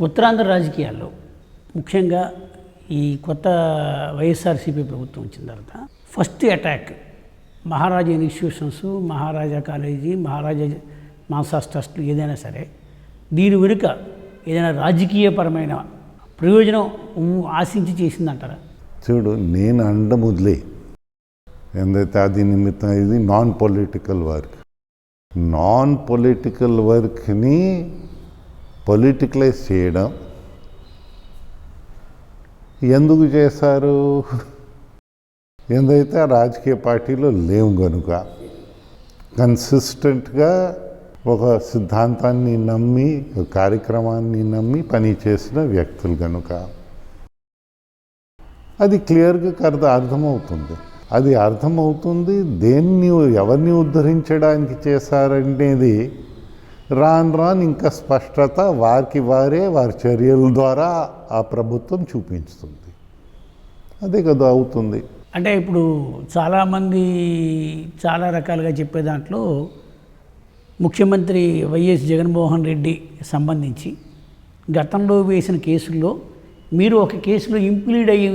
ఉత్తరాంధ్ర రాజకీయాల్లో ముఖ్యంగా ఈ కొత్త వైఎస్ఆర్సీపీ ప్రభుత్వం వచ్చిన తర్వాత ఫస్ట్ అటాక్ మహారాజా ఇన్స్టిట్యూషన్స్, మహారాజా కాలేజీ, మహారాజా మాన్సాస్ ట్రస్ట్లు ఏదైనా సరే దీని వెనుక ఏదైనా రాజకీయపరమైన ప్రయోజనం ఆశించి చేసిందంటారా? చూడు, నేను అండముదిలే ఎందైతే అది నిమిత్తం ఇది నాన్ పొలిటికల్ వర్క్ని పొలిటికలైజ్ చేయడం ఎందుకు చేశారు? ఎందైతే రాజకీయ పార్టీలో లేవు కనుక, కన్సిస్టెంట్గా ఒక సిద్ధాంతాన్ని నమ్మి, కార్యక్రమాన్ని నమ్మి పని చేసిన వ్యక్తులు కనుక అది క్లియర్గా అర్థమవుతుంది. దేన్ని ఎవరిని ఉద్ధరించడానికి చేశారనేది రాను ఇంకా స్పష్టత వారి చర్యల ద్వారా ఆ ప్రభుత్వం చూపించుతుంది. అదే కదా అవుతుంది. అంటే ఇప్పుడు చాలామంది చాలా రకాలుగా చెప్పే దాంట్లో ముఖ్యమంత్రి వైఎస్ జగన్మోహన్ రెడ్డి సంబంధించి గతంలో వేసిన కేసుల్లో మీరు ఒక కేసులో ఇంప్లీడ్ అయ్యి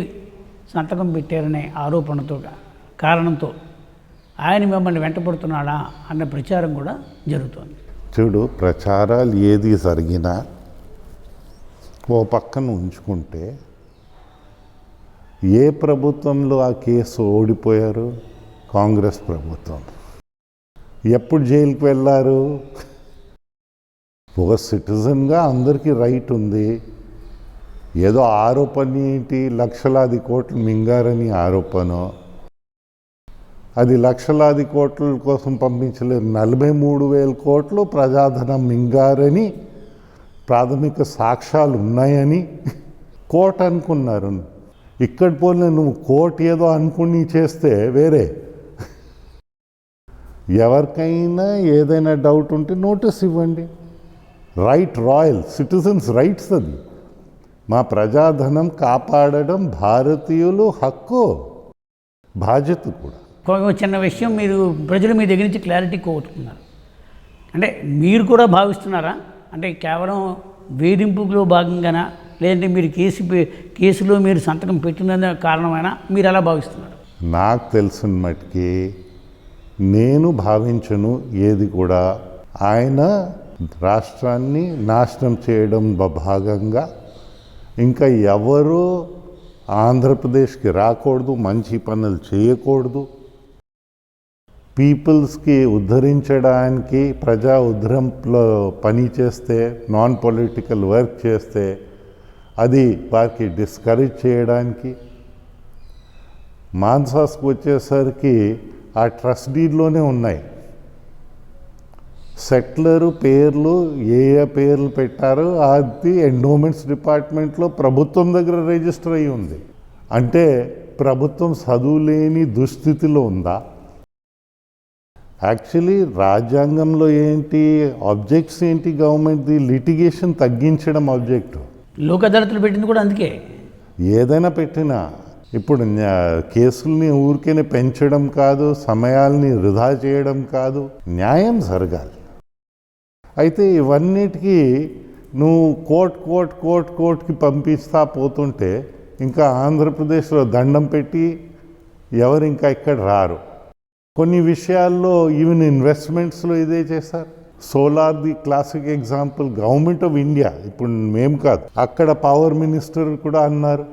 సంతకం పెట్టారనే కారణంతో ఆయన మిమ్మల్ని వెంటపడుతున్నాడా అన్న ప్రచారం కూడా జరుగుతోంది. చూడు, ప్రచారాలు ఏది జరిగినా ఓ పక్కన ఉంచుకుంటే ఏ ప్రభుత్వంలో ఆ కేసు ఓడిపోయారు? కాంగ్రెస్ ప్రభుత్వం. ఎప్పుడు జైలుకి వెళ్ళారు? ఒక సిటిజన్గా అందరికీ రైట్ ఉంది. ఏదో ఆరోపణ ఏంటి, లక్షలాది కోట్లు మింగారని ఆరోపణ. అది లక్షలాది కోట్ల కోసం పంపించలేదు, 43,000 కోట్లు ప్రజాధనం మింగారని ప్రాథమిక సాక్ష్యాలు ఉన్నాయని కోర్టు అనుకున్నారు. ఇక్కడ పోలే నువ్వు కోర్టు ఏదో అనుకుని చేస్తే వేరే. ఎవరికైనా ఏదైనా డౌట్ ఉంటే నోటీస్ ఇవ్వండి. రాయల్ సిటిజన్స్ రైట్స్ అది. మా ప్రజాధనం కాపాడడం భారతీయులు హక్కు, బాధ్యత కూడా. చిన్న విషయం, మీరు ప్రజలు మీ దగ్గర నుంచి క్లారిటీ కోరుతున్నారు అంటే మీరు కూడా భావిస్తున్నారా? అంటే కేవలం వేధింపులో భాగంగానా, లేదంటే మీరు కేసులో మీరు సంతకం పెట్టిన కారణమైనా మీరు ఎలా భావిస్తున్నారు? నాకు తెలిసిన మట్టుకి నేను భావించను ఏది కూడా. ఆయన రాష్ట్రాన్ని నాశనం చేయడం భాగంగా ఇంకా ఎవరు ఆంధ్రప్రదేశ్కి రాకూడదు, మంచి పనులు చేయకూడదు, పీపుల్స్కి ఉద్ధరించడానికి ప్రజా ఉద్ధరింపులో పని చేస్తే, నాన్ పొలిటికల్ వర్క్ చేస్తే అది వారికి డిస్కరేజ్ చేయడానికి. మాన్సాస్కి వచ్చేసరికి ఆ ట్రస్ట్ డీడ్లోనే ఉన్నాయి సెటిలరు పేర్లు, ఏ పేర్లు పెట్టారో అది ఎండోమెంట్స్ డిపార్ట్మెంట్లో ప్రభుత్వం దగ్గర రిజిస్టర్ అయ్యి ఉంది. అంటే ప్రభుత్వం చదువులేని దుస్థితిలో ఉందా? యాక్చువల్లీ రాజ్యాంగంలో ఏంటి ఆబ్జెక్ట్స్ ఏంటి? గవర్నమెంట్ది లిటిగేషన్ తగ్గించడం ఆబ్జెక్టు. లోక్ అదాలత్లు పెట్టింది కూడా అందుకే. ఏదైనా పెట్టినా ఇప్పుడు కేసుల్ని ఊరికేనే పెంచడం కాదు, సమయాల్ని వృధా చేయడం కాదు, న్యాయం జరగాలి. అయితే ఇవన్నిటికీ నువ్వు కోర్టుకి పంపిస్తా పోతుంటే ఇంకా ఆంధ్రప్రదేశ్లో దండం పెట్టి ఎవరు ఇంకా ఇక్కడ రారు. కొన్ని విషయాల్లో ఈవెన్ ఇన్వెస్ట్మెంట్స్లో ఇదే చేశారు. Solar the classic example. Government of India, ఇప్పుడు మేము కాదు, అక్కడ పవర్ మినిస్టర్ కూడా అన్నారు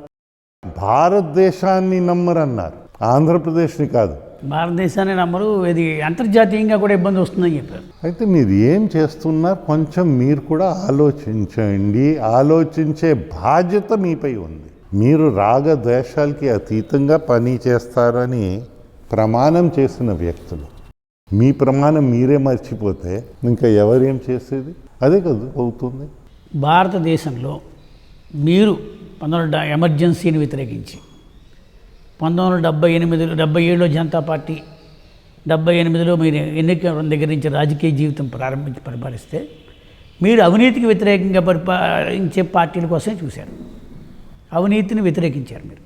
భారతదేశాన్ని నమ్మరన్నారు, ఆంధ్రప్రదేశ్ని కాదు. భారతదేశాన్ని నమ్మరు, ఇది అంతర్జాతీయంగా కూడా ఇబ్బంది వస్తుందని చెప్పారు. అయితే మీరు ఏం చేస్తున్నారు? కొంచెం మీరు కూడా ఆలోచించండి. ఆలోచించే బాధ్యత మీపై ఉంది. మీరు రాగద్వేషాలకి అతీతంగా పని చేస్తారని ప్రమాణం చేసిన వ్యక్తులు, మీ ప్రమాణం మీరే మర్చిపోతే ఇంకా ఎవరేం చేసేది? అదే కదా అవుతుంది. భారతదేశంలో మీరు 19 ఎమర్జెన్సీని వ్యతిరేకించి 1977లో జనతా పార్టీ, 78లో మీరు ఎన్నికల దగ్గర నుంచి రాజకీయ జీవితం పరిపాలిస్తే మీరు అవినీతికి వ్యతిరేకంగా పరిపాలించే పార్టీల కోసమే చూశారు, అవినీతిని వ్యతిరేకించారు మీరు.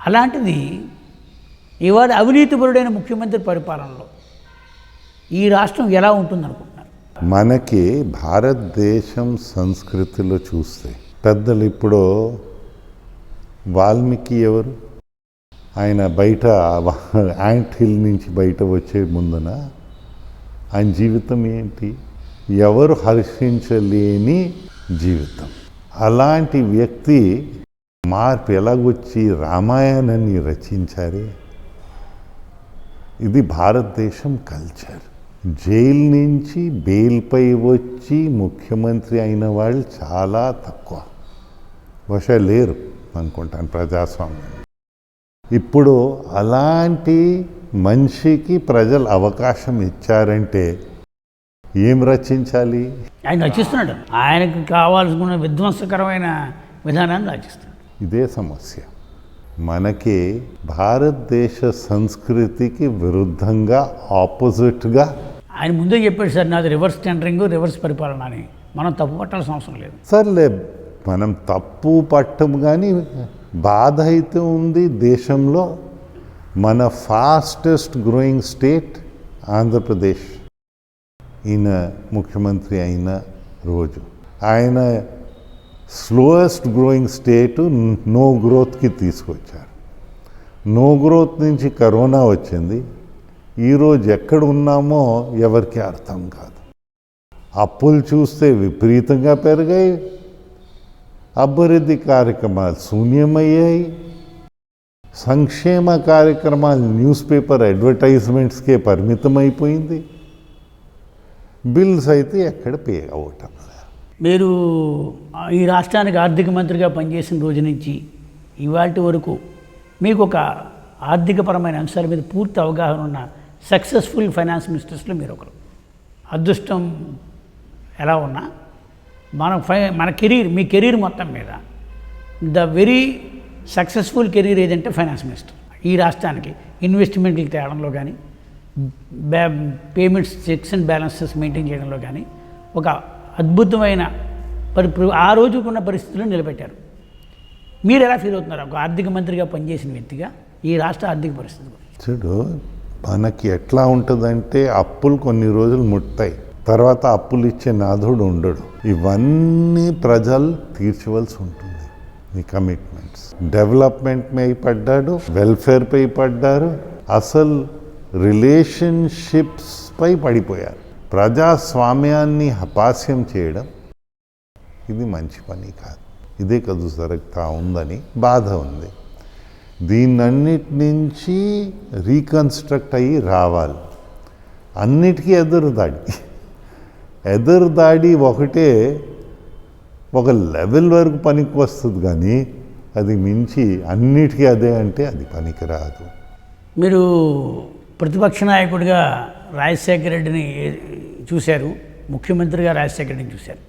అలాంటిది ఇవాళ అవినీతిపరుడైన ముఖ్యమంత్రి పరిపాలనలో ఈ రాష్ట్రం ఎలా ఉంటుందనుకుంటున్నారు? మనకి భారతదేశం సంస్కృతిలో చూస్తే పెద్దలు ఇప్పుడు వాల్మీకి ఎవరు? ఆయన బయట యాంట్ హిల్ నుంచి బయట వచ్చే ముందున ఆయన జీవితం ఏంటి? ఎవరు హర్షించలేని జీవితం. అలాంటి వ్యక్తి మార్పు ఎలాగొచ్చి రామాయణాన్ని రచించారే. ఇది భారతదేశం కల్చర్. జైలు నుంచి బెయిల్పై వచ్చి ముఖ్యమంత్రి అయిన వాళ్ళు చాలా తక్కువ, బహుశా లేరు అనుకుంటాను ప్రజాస్వామ్యం. ఇప్పుడు అలాంటి మనిషికి ప్రజలు అవకాశం ఇచ్చారంటే ఏం రచించాలి? ఆయన రచిస్తున్నాడు. ఆయనకు కావాల్సిన విధ్వంసకరమైన విధానాన్ని రచిస్తున్నాడు. ఇదే సమస్య. మనకి భారతదేశ సంస్కృతికి విరుద్ధంగా, ఆపోజిట్గా ఆయన ముందే చెప్పాడు సార్, నాది రివర్స్ టెండరింగ్, రివర్స్ పరిపాలన అని. మనం తప్పు పట్టాల్సిన అవసరం లేదు. సర్లే, మనం తప్పు పట్టం, కానీ బాధ అయితే ఉంది. దేశంలో మన ఫాస్టెస్ట్ గ్రోయింగ్ స్టేట్ ఆంధ్రప్రదేశ్ ఈయన ముఖ్యమంత్రి అయిన రోజు, ఆయన స్లోయెస్ట్ గ్రోయింగ్ స్టేటు నో గ్రోత్కి తీసుకొచ్చారు. నో గ్రోత్ నుంచి కరోనా వచ్చింది. ఈరోజు ఎక్కడ ఉన్నామో ఎవరికి అర్థం కాదు. అప్పులు చూస్తే విపరీతంగా పెరిగాయి, అభివృద్ధి కార్యక్రమాలు శూన్యమయ్యాయి, సంక్షేమ కార్యక్రమాలు న్యూస్ పేపర్ అడ్వర్టైజ్మెంట్స్కే పరిమితమైపోయింది, బిల్స్ అయితే ఎక్కడ పే అవ్వటం. మీరు ఈ రాష్ట్రానికి ఆర్థిక మంత్రిగా పనిచేసిన రోజు నుంచి ఇవాళ వరకు మీకు ఒక ఆర్థికపరమైన అంశాల మీద పూర్తి అవగాహన ఉన్న సక్సెస్ఫుల్ ఫైనాన్స్ మినిస్టర్స్లో మీరు ఒకరు. అదృష్టం ఎలా ఉన్నా మన కెరీర్, మీ కెరీర్ మొత్తం మీద ద వెరీ సక్సెస్ఫుల్ కెరీర్ ఏదంటే ఫైనాన్స్ మినిస్టర్. ఈ రాష్ట్రానికి ఇన్వెస్ట్మెంట్కి తేడంలో కానీ, payments checks and balances maintain చేయడంలో కానీ ఒక అద్భుతమైన ఆ రోజుకున్న పరిస్థితుల్లో నిలబెట్టారు. మీరు ఎలా ఫీల్ అవుతున్నారు ఒక ఆర్థిక మంత్రిగా పనిచేసిన వ్యక్తిగా ఈ రాష్ట్ర ఆర్థిక పరిస్థితి? చూడు, మనకి ఎట్లా ఉంటుందంటే అప్పులు కొన్ని రోజులు ముట్టాయి, తర్వాత అప్పులు ఇచ్చే నాథుడు ఉండడు. ఇవన్నీ ప్రజలు తీర్చవలసి ఉంటుంది. ఈ కమిట్మెంట్స్ డెవలప్మెంట్పై పడ్డాడు, వెల్ఫేర్పై పడ్డారు, అసలు రిలేషన్షిప్స్పై పడిపోయారు. ప్రజాస్వామ్యాన్ని అపహాస్యం చేయడం ఇది మంచి పని కాదు. ఇదే కదు జరుగుతూ ఉందని బాధ ఉంది. దీన్నన్నిటి నుంచి రీకన్స్ట్రక్ట్ అయ్యి రావాలి. అన్నిటికీ ఎదురుదాడి ఒకటే ఒక లెవెల్ వరకు పనికి వస్తుంది, కానీ అది మించి అన్నిటికీ అదే అంటే అది పనికి రాదు. మీరు ప్రతిపక్ష నాయకుడిగా రాజశేఖర రెడ్డిని చూశారు, ముఖ్యమంత్రిగా రాజశేఖర రెడ్డిని చూశారు.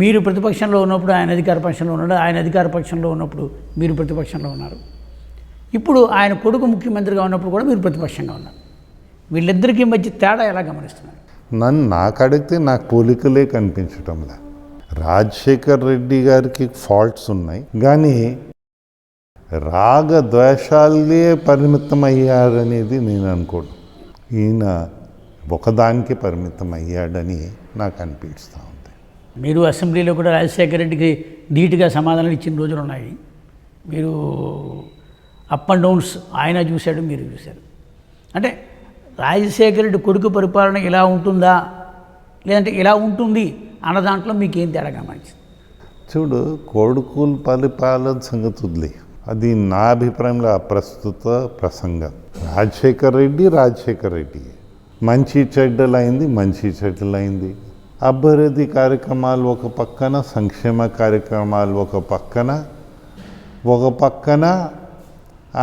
మీరు ప్రతిపక్షంలో ఉన్నప్పుడు ఆయన అధికార పక్షంలో ఉన్నాడు, ఆయన అధికార పక్షంలో ఉన్నప్పుడు మీరు ప్రతిపక్షంలో ఉన్నారు. ఇప్పుడు ఆయన కొడుకు ముఖ్యమంత్రిగా ఉన్నప్పుడు కూడా మీరు ప్రతిపక్షంగా ఉన్నారు. వీళ్ళిద్దరికీ మధ్య తేడా ఎలా గమనిస్తున్నారు? నాకు అడిగితే నాకు పోలికలే కనిపించటంలా. రాజశేఖర్ రెడ్డి గారికి ఫాల్ట్స్ ఉన్నాయి, కానీ రాగద్వేషాలే పరిమితం అయ్యారనేది నేను అనుకోను. ఈయన ఒకదానికి పరిమితం అయ్యాడని నాకు అనిపిస్తూ ఉంది. మీరు అసెంబ్లీలో కూడా రాజశేఖర రెడ్డికి ధీటుగా సమాధానం ఇచ్చిన రోజులు ఉన్నాయి. మీరు అప్ అండ్ డౌన్స్ ఆయన చూశాడు, మీరు చూశారు. అంటే రాజశేఖర రెడ్డి కొడుకు పరిపాలన ఇలా ఉంటుందా లేదంటే ఇలా ఉంటుంది అన్న దాంట్లో మీకేం తేడా గమనించింది? చూడు, కొడుకుల పరిపాలన సంగతి వదిలే, అది నా అభిప్రాయంలో అప్రస్తుత ప్రసంగం. రాజశేఖర్ రెడ్డి మంచి చెడ్డలైంది. అభివృద్ధి కార్యక్రమాలు ఒక పక్కన, సంక్షేమ కార్యక్రమాలు ఒక పక్కన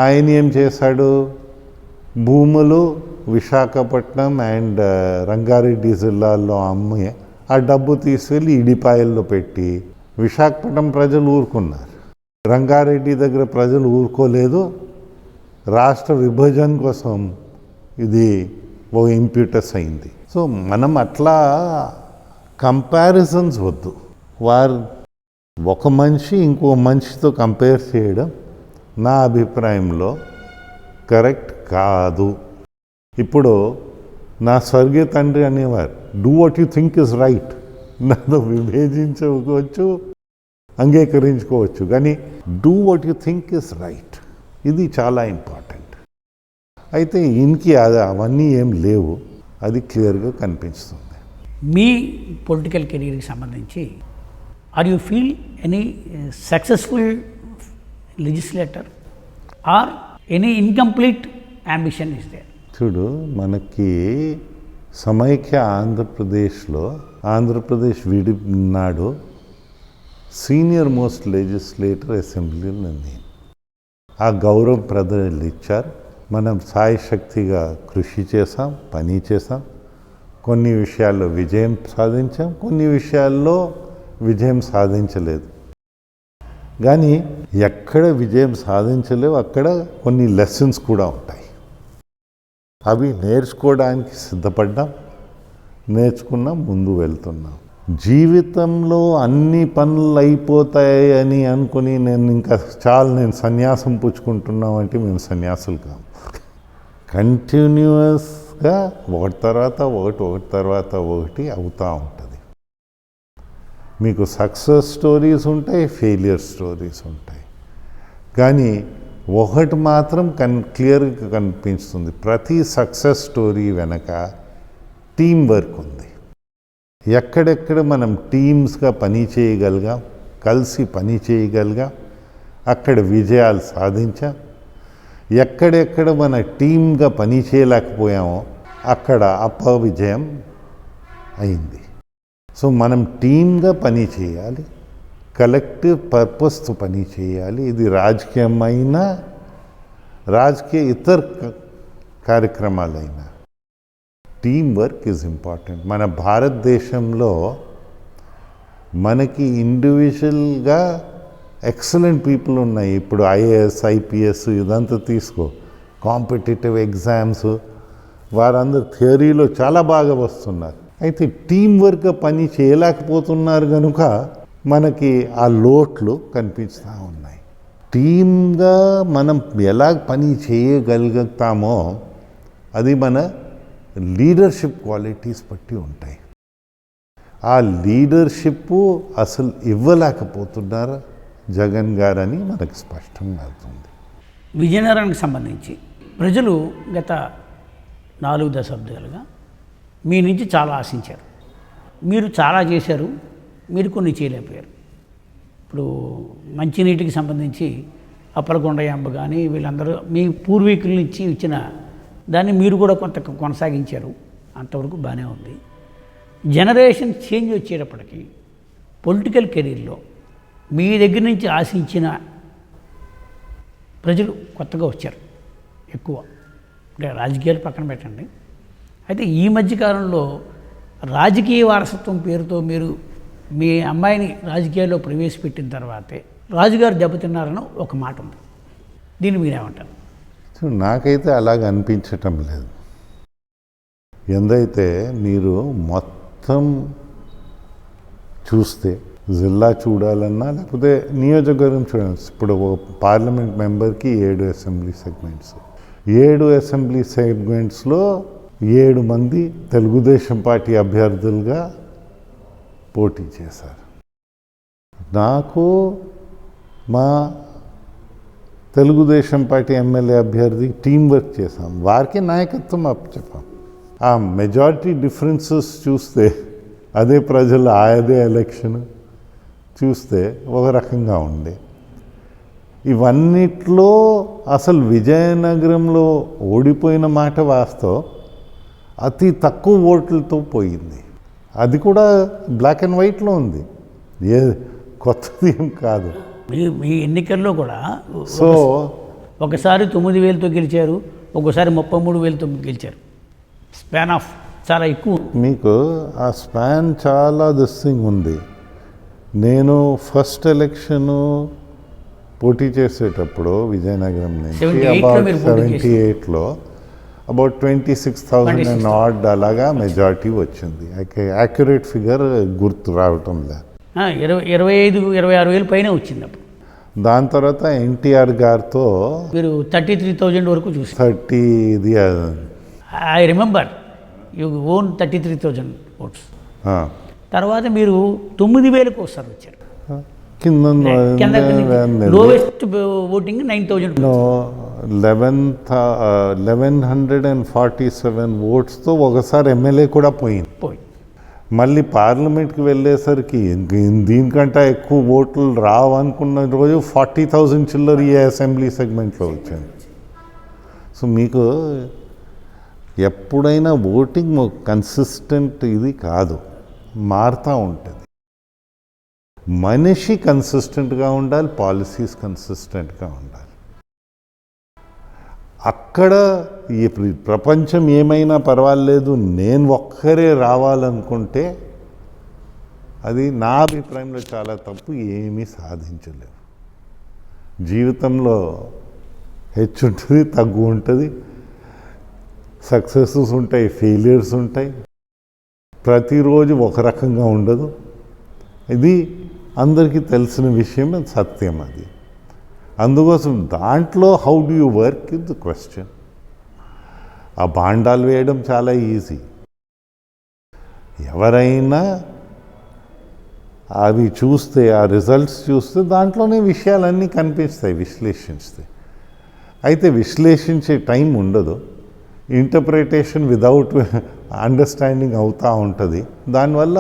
ఆయన ఏం చేశాడు? భూములు విశాఖపట్నం అండ్ రంగారెడ్డి జిల్లాల్లో అమ్మి ఆ డబ్బు తీసుకెళ్ళి ఇడిపాయల్లో పెట్టి విశాఖపట్నం ప్రజలు ఊరుకున్నారు. రంగారెడ్డి దగ్గర ప్రజలు ఊరుకోలేదు. రాష్ట్ర విభజన కోసం ఇది ఒక ఇంప్యూటస్ అయింది. సో మనం అట్లా కంపారిజన్స్ వద్దు. వారు ఒక మనిషి ఇంకో మనిషితో కంపేర్ చేయడం నా అభిప్రాయంలో కరెక్ట్ కాదు. ఇప్పుడు నా స్వర్గీయ తండ్రి అనేవారు, do what you think is right. నాతో విభేదించుకోవచ్చు, అంగీకరించుకోవచ్చు, కానీ do what you think is right, ఇది చాలా ఇంపార్టెంట్. అయితే ఈయనకి అవన్నీ ఏం లేవు, అది క్లియర్గా కనిపిస్తుంది. మీ పొలిటికల్ కెరీర్కి సంబంధించి are you feel any successful legislator or any incomplete ambition is there? చూడు, మనకి సమైక్య ఆంధ్రప్రదేశ్ విడినాడు సీనియర్ మోస్ట్ లెజిస్లేటర్ అసెంబ్లీలో నేను. ఆ గౌరవం ప్రజలు ఇచ్చారు. మనం సాయశక్తిగా కృషి చేసాం, పని చేసాం. కొన్ని విషయాల్లో విజయం సాధించాం, కొన్ని విషయాల్లో విజయం సాధించలేదు. కానీ ఎక్కడ విజయం సాధించలేవు అక్కడ కొన్ని లెసన్స్ కూడా ఉంటాయి. అవి నేర్చుకోవడానికి సిద్ధపడ్డాం, నేర్చుకున్నాం, ముందు వెళ్తున్నాం. జీవితంలో అన్ని పనులు అయిపోతాయి అని అనుకుని నేను సన్యాసం పుచ్చుకుంటున్నాం అంటే మేము సన్యాసులు కాము. కంటిన్యూస్గా ఒకటి తర్వాత ఒకటి అవుతూ ఉంటుంది. మీకు సక్సెస్ స్టోరీస్ ఉంటాయి, ఫెయిలియర్ స్టోరీస్ ఉంటాయి. కానీ ఒకటి మాత్రం క్లియర్గా కనిపిస్తుంది, ప్రతి సక్సెస్ స్టోరీ వెనక టీం వర్క్ ఉంది. ఎక్కడెక్కడ మనం టీమ్స్గా పని చేయగలిగాం, కలిసి పని చేయగలిగాం, అక్కడ విజయాలు సాధించాం. ఎక్కడెక్కడ మన టీమ్గా పని చేయలేకపోయామో అక్కడ అపవిజయం అయింది. సో మనం టీమ్గా పని చేయాలి, కలెక్టివ్ పర్పస్తో పని చేయాలి. ఇది రాజకీయమైన ఇతర కార్యక్రమాలైనా టీమ్ వర్క్ ఈజ్ ఇంపార్టెంట్. మన భారతదేశంలో మనకి ఇండివిజువల్గా ఎక్సలెంట్ పీపుల్ ఉన్నాయి. ఇప్పుడు ఐఏఎస్, ఐపీఎస్ ఇదంతా తీసుకో, కాంపిటేటివ్ ఎగ్జామ్స్, వారందరూ థియరీలో చాలా బాగా వస్తున్నారు. అయితే టీం వర్క్గా పని చేయలేకపోతున్నారు కనుక మనకి ఆ లోట్లు కనిపిస్తూ ఉన్నాయి. టీమ్గా మనం ఎలా పని చేయగలుగుతామో అది మన లీడర్షిప్ క్వాలిటీస్ బట్టి ఉంటాయి. ఆ లీడర్షిప్ అసలు ఇవ్వలేకపోతున్నారు జగన్ గారని మనకు స్పష్టంగా అవుతుంది. విజయనగరానికి సంబంధించి ప్రజలు గత 4 దశాబ్దాలుగా మీ నుంచి చాలా ఆశించారు. మీరు చాలా చేశారు, మీరు కొన్ని చేయలేకపోయారు. ఇప్పుడు మంచినీటికి సంబంధించి అప్పలకొండయంబ కానీ వీళ్ళందరూ మీ పూర్వీకుల నుంచి ఇచ్చిన దాన్ని మీరు కూడా కొంత కొనసాగించారు, అంతవరకు బాగానే ఉంది. జనరేషన్ చేంజ్ వచ్చేటప్పటికి పొలిటికల్ కెరీర్లో మీ దగ్గర నుంచి ఆశించిన ప్రజలు కొత్తగా వచ్చారు ఎక్కువ. అంటే రాజకీయాలు పక్కన పెట్టండి. అయితే ఈ మధ్యకాలంలో రాజకీయ వారసత్వం పేరుతో మీరు మీ అమ్మాయిని రాజకీయాల్లో ప్రవేశపెట్టిన తర్వాతే రాజుగారు దెబ్బతిన్నారని ఒక మాట ఉంది. దీన్ని మీరేమంటారు? నాకైతే అలాగ అనిపించటం లేదు. ఎందైతే మీరు మొత్తం చూస్తే జిల్లా చూడాలన్నా లేకపోతే నియోజకవర్గం చూడాలి. ఇప్పుడు పార్లమెంట్ మెంబర్కి 7 అసెంబ్లీ సెగ్మెంట్స్, 7 అసెంబ్లీ సెగ్మెంట్స్లో 7 మంది తెలుగుదేశం పార్టీ అభ్యర్థులుగా పోటీ చేశారు. నాకు మా తెలుగుదేశం పార్టీ ఎమ్మెల్యే అభ్యర్థి టీం వర్క్ చేశాం, వారికి నాయకత్వం అప్పచెప్పాం. ఆ మెజారిటీ డిఫరెన్సెస్ చూస్తే అదే ప్రజలు అదే ఎలక్షన్ చూస్తే ఒక రకంగా ఉండే. ఇవన్నిట్లో అసలు విజయనగరంలో ఓడిపోయిన మాట వాస్తవం, అతి తక్కువ ఓట్లతో పోయింది. అది కూడా బ్లాక్ అండ్ వైట్లో ఉంది, ఏ కొత్తది ఏం కాదు. మీ ఎన్నికల్లో కూడా సో ఒకసారి 9,000తో గెలిచారు, ఒకసారి 33,000తో గెలిచారు. స్పాన్ ఆఫ్ చాలా ఎక్కువ. మీకు ఆ స్పాన్ చాలా దిస్సింగ్ ఉంది. నేను ఫస్ట్ ఎలక్షను పోటీ చేసేటప్పుడు విజయనగరం నుంచి 78లో అబౌట్ 26,000 అండ్ ఆడ్ అలాగా మెజారిటీ వచ్చింది. యాక్యురేట్ ఫిగర్ గుర్తు రావటం లేదు. 25-26 వేలు పైన వచ్చింది అప్పుడు. దాని తర్వాత ఎన్టీఆర్ గారితో మీరు 33,000 వరకు చూసి 30 I remember you won 33,000 votes. ఆ. తర్వాత మీరు 9,000కు ఒకసారి వచ్చారు. కింద లోవెస్ట్ ఓటింగ్ 9,000. 1147 ఓట్స్తో ఒకసారి ఎమ్మెల్యే కూడా పోయింది. మళ్ళీ పార్లమెంట్కి వెళ్ళేసరికి దీనికంటే ఎక్కువ ఓట్లు రావనుకున్న రోజు 40,000 చిల్లర ఈ అసెంబ్లీ సెగ్మెంట్లో వచ్చింది. సో మీకు ఎప్పుడైనా ఓటింగ్ కన్సిస్టెంట్ ఇది కాదు, మారుతూ ఉంటుంది. మనిషి కన్సిస్టెంట్గా ఉండాలి, పాలసీస్ కన్సిస్టెంట్గా ఉండాలి. అక్కడ ఈ ప్రపంచం ఏమైనా పర్వాలేదు, నేను ఒక్కరే రావాలనుకుంటే అది నా అభిప్రాయంలో చాలా తప్పు, ఏమీ సాధించలేవు. జీవితంలో హెచ్చు ఉంటుంది, తగ్గు ఉంటుంది, సక్సెసెస్ ఉంటాయి, ఫెయిలియర్స్ ఉంటాయి. ప్రతిరోజు ఒక రకంగా ఉండదు. ఇది అందరికీ తెలిసిన విషయం, సత్యం అది. అందుకోసం దాంట్లో how do you work is the question. ఆ బాండాలు వేయడం చాలా ఈజీ. ఎవరైనా అవి చూస్తే, ఆ రిజల్ట్స్ చూస్తే దాంట్లోనే విషయాలన్నీ కనిపిస్తాయి విశ్లేషిస్తే. అయితే విశ్లేషించే టైం ఉండదు, ఇంటర్ప్రిటేషన్ వితౌట్ అండర్స్టాండింగ్ అవుతూ ఉంటుంది. దానివల్ల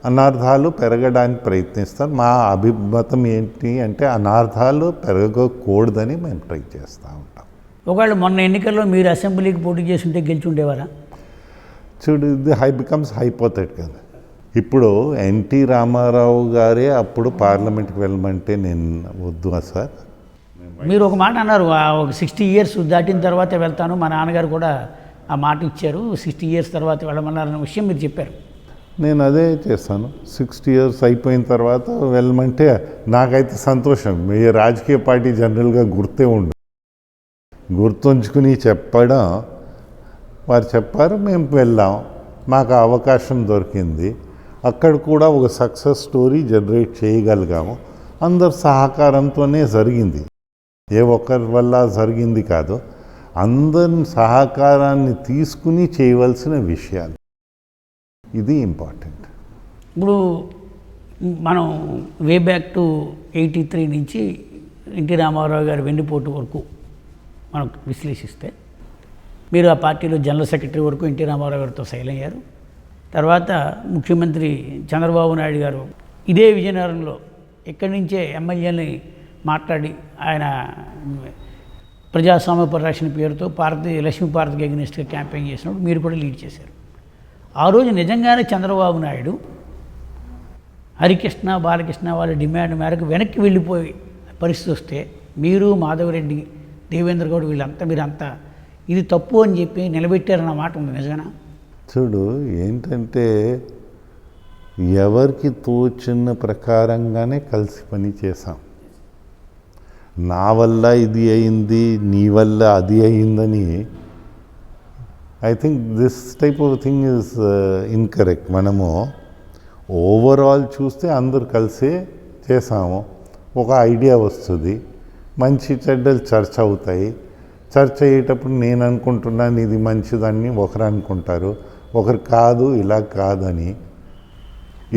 అనార్థాలు పెరగడానికి ప్రయత్నిస్తారు. మా అభిమతం ఏంటి అంటే అనార్థాలు పెరగకూడదని మేము ట్రై చేస్తూ ఉంటాం. ఒకవేళ మొన్న ఎన్నికల్లో మీరు అసెంబ్లీకి పోటీ చేసి ఉంటే గెలిచి ఉండేవారా? చూడు, ఇది బికమ్స్ హైపోథెటికల్. ఇప్పుడు ఎన్టీ రామారావు గారే అప్పుడు పార్లమెంట్కి వెళ్ళమంటే నేను వద్దు సార్. మీరు ఒక మాట అన్నారు, ఒక 60 years దాటిన తర్వాత వెళ్తాను, మా నాన్నగారు కూడా ఆ మాట ఇచ్చారు, 60 years తర్వాత వెళ్ళమన్నారన్న విషయం మీరు చెప్పారు. నేను అదే చేస్తాను. 60 years అయిపోయిన తర్వాత వెళ్ళమంటే నాకైతే సంతోషం. ఏ రాజకీయ పార్టీ జనరల్గా గుర్తే ఉండదు, గుర్తుంచుకుని చెప్పడం. వారు చెప్పారు, మేము వెళ్ళాం, మాకు అవకాశం దొరికింది. అక్కడ కూడా ఒక సక్సెస్ స్టోరీ జనరేట్ చేయగలిగాము. అందరు సహకారంతోనే జరిగింది, ఏ ఒక్కరి వల్ల జరిగింది కాదు. అందరి సహకారాన్ని తీసుకుని చేయవలసిన విషయాలు, ఇది ఇంపార్టెంట్. ఇప్పుడు మనం వే బ్యాక్ టు 83 నుంచి ఎన్టీ రామారావు గారి వెన్నుపోటు వరకు మనం విశ్లేషిస్తే, మీరు ఆ పార్టీలో జనరల్ సెక్రటరీ వరకు ఎన్టీ రామారావు గారితో సైల్ అయ్యారు. తర్వాత ముఖ్యమంత్రి చంద్రబాబు నాయుడు గారు ఇదే విజయనగరంలో ఇక్కడి నుంచే ఎమ్మెల్యేని మాట్లాడి ఆయన ప్రజాస్వామ్య పరిరక్షణ పేరుతో లక్ష్మీపార్వతికి అగెనిస్ట్గా క్యాంపెయిన్ చేసినప్పుడు మీరు కూడా లీడ్ చేశారు. ఆ రోజు నిజంగానే చంద్రబాబు నాయుడు హరికృష్ణ, బాలకృష్ణ వాళ్ళ డిమాండ్ మేరకు వెనక్కి వెళ్ళిపోయి పరిస్థితి వస్తే, మీరు మాధవరెడ్డి, దేవేంద్ర గౌడ్ మీరంతా ఇది తప్పు అని చెప్పి నిలబెట్టారన్న మాట ఉంది, నిజమేనా? చూడు, ఏంటంటే ఎవరికి తోచిన ప్రకారంగానే కలిసి పని చేశాం. నా వల్ల ఇది అయింది, నీ వల్ల అది అయిందని I think this type of thing is incorrect. మనము ఓవరాల్ చూస్తే అందరు కలిసే చేసాము, ఒక ఐడియా వస్తుంది, మంచి చెడ్డలు చర్చ అవుతాయి. చర్చ అయ్యేటప్పుడు నేను అనుకుంటున్నాను ఇది మంచిదని ఒకరు అనుకుంటారు, ఒకరు కాదు ఇలా కాదని,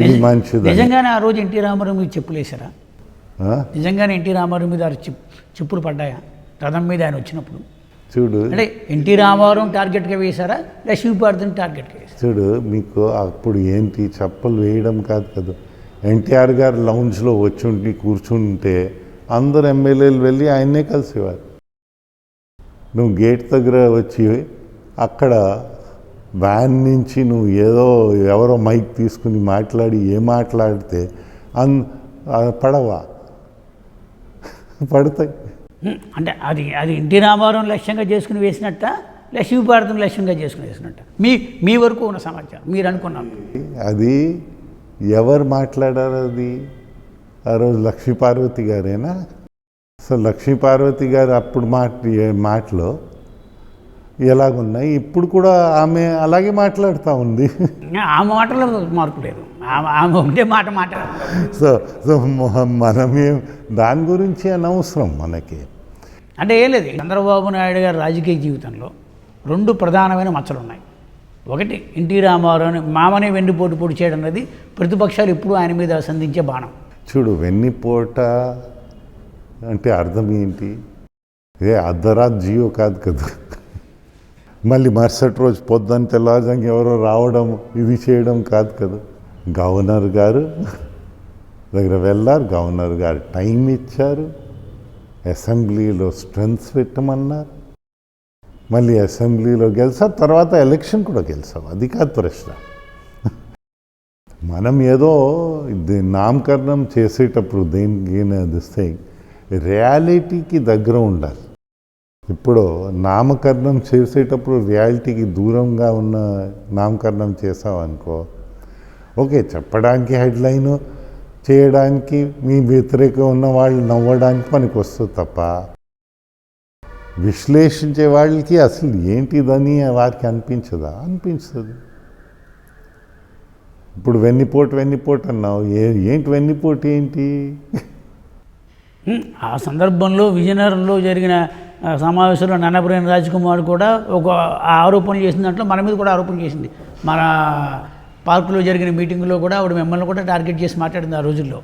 ఇది మంచిది. నిజంగానే ఆ రోజు ఎన్టీ రామారావు మీద చెప్పులేశారా? నిజంగానే ఎన్టీ రామారావు మీద చెప్పులు పడ్డాయా రథం మీద ఆయన వచ్చినప్పుడు? చూడు, అంటే ఎన్టీ రామారావు టార్గెట్గా వేశారా, లక్ష్మీపార్వతిని టార్గెట్గా వేశారా? చూడు, మీకు అప్పుడు ఏంటి చెప్పులు వేయడం కాదు కదా, ఎన్టీఆర్ గారు లౌంజ్లో వచ్చి కూర్చుంటే అందరు ఎమ్మెల్యేలు వెళ్ళి ఆయన్నే కలిసేవారు. నువ్వు గేట్ దగ్గర వచ్చి అక్కడ వ్యాన్ నుంచి నువ్వు ఎవరో మైక్ తీసుకుని మాట్లాడి మాట్లాడితే పడతాయి. అంటే అది ఎన్టీ రామారావు లక్ష్యంగా చేసుకుని వేసినట్ట, లక్ష్మీపార్వతిని లక్ష్యంగా చేసుకుని వేసినట్ట మీ వరకు ఉన్న సమాచారం మీరు అనుకున్నారు? అది ఎవరు మాట్లాడారు? అది ఆ రోజు లక్ష్మీపార్వతి గారేనా? సో లక్ష్మీపార్వతి గారు అప్పుడు మాటలో ఎలాగున్నాయి, ఇప్పుడు కూడా ఆమె అలాగే మాట్లాడుతూ ఉంది. ఆ మాటలో మార్పు లేదు, ఆమె ఒకటే మాట మాట్లాడారు. సో మనమేం దాని గురించి అనవసరం మనకి. అంటే ఏం లేదు, చంద్రబాబు నాయుడు గారి రాజకీయ జీవితంలో 2 ప్రధానమైన మచ్చలు ఉన్నాయి. ఒకటి ఎన్టీ రామారావుని మామనే వెన్నుపోటు పొడి చేయడం అనేది ప్రతిపక్షాలు ఎప్పుడూ ఆయన మీద సంధించే బాణం. చూడు, వెన్నిపోట అంటే అర్థం ఏంటి? అర్ధరాత్ జియో కాదు కదా. మళ్ళీ మరుసటి రోజు పొద్దున్న తెల్లవారుజామున ఎవరో రావడం ఇది చేయడం కాదు కదా. గవర్నర్ గారు దగ్గర వెళ్ళారు, గవర్నర్ గారు టైం ఇచ్చారు, అసెంబ్లీలో స్ట్రెంగ్స్ పెట్టమన్నారు, మళ్ళీ అసెంబ్లీలో గెలిచారు, తర్వాత ఎలక్షన్ కూడా గెలిచాం. అది కాదు ప్రశ్న. మనం ఏదో నామకరణం చేసేటప్పుడు దేనికి దిస్తే రియాలిటీకి దగ్గర ఉండాలి. ఇప్పుడు నామకరణం చేసేటప్పుడు రియాలిటీకి దూరంగా ఉన్న నామకరణం చేసామనుకో, ఓకే, చెప్పడానికి హెడ్లైను, చేయడానికి మీ వ్యతిరేకంగా ఉన్న వాళ్ళు నవ్వడానికి పనికి వస్తుంది తప్ప విశ్లేషించే వాళ్ళకి అసలు ఏంటిదని వారికి అనిపించదా? అనిపించదు. ఇప్పుడు వెన్నిపోటు అన్నావు, ఏంటి వెన్నిపోటు ఏంటి? ఆ సందర్భంలో విజయనగరంలో జరిగిన సమావేశంలో నన్నపనేని రాజ్కుమార్ కూడా ఒక ఆరోపణ చేసిన దాంట్లో మన మీద కూడా ఆరోపణ చేసింది. మన పార్కులో జరిగిన మీటింగ్లో కూడా ఆవిడ మిమ్మల్ని కూడా టార్గెట్ చేసి మాట్లాడింది ఆ రోజుల్లో.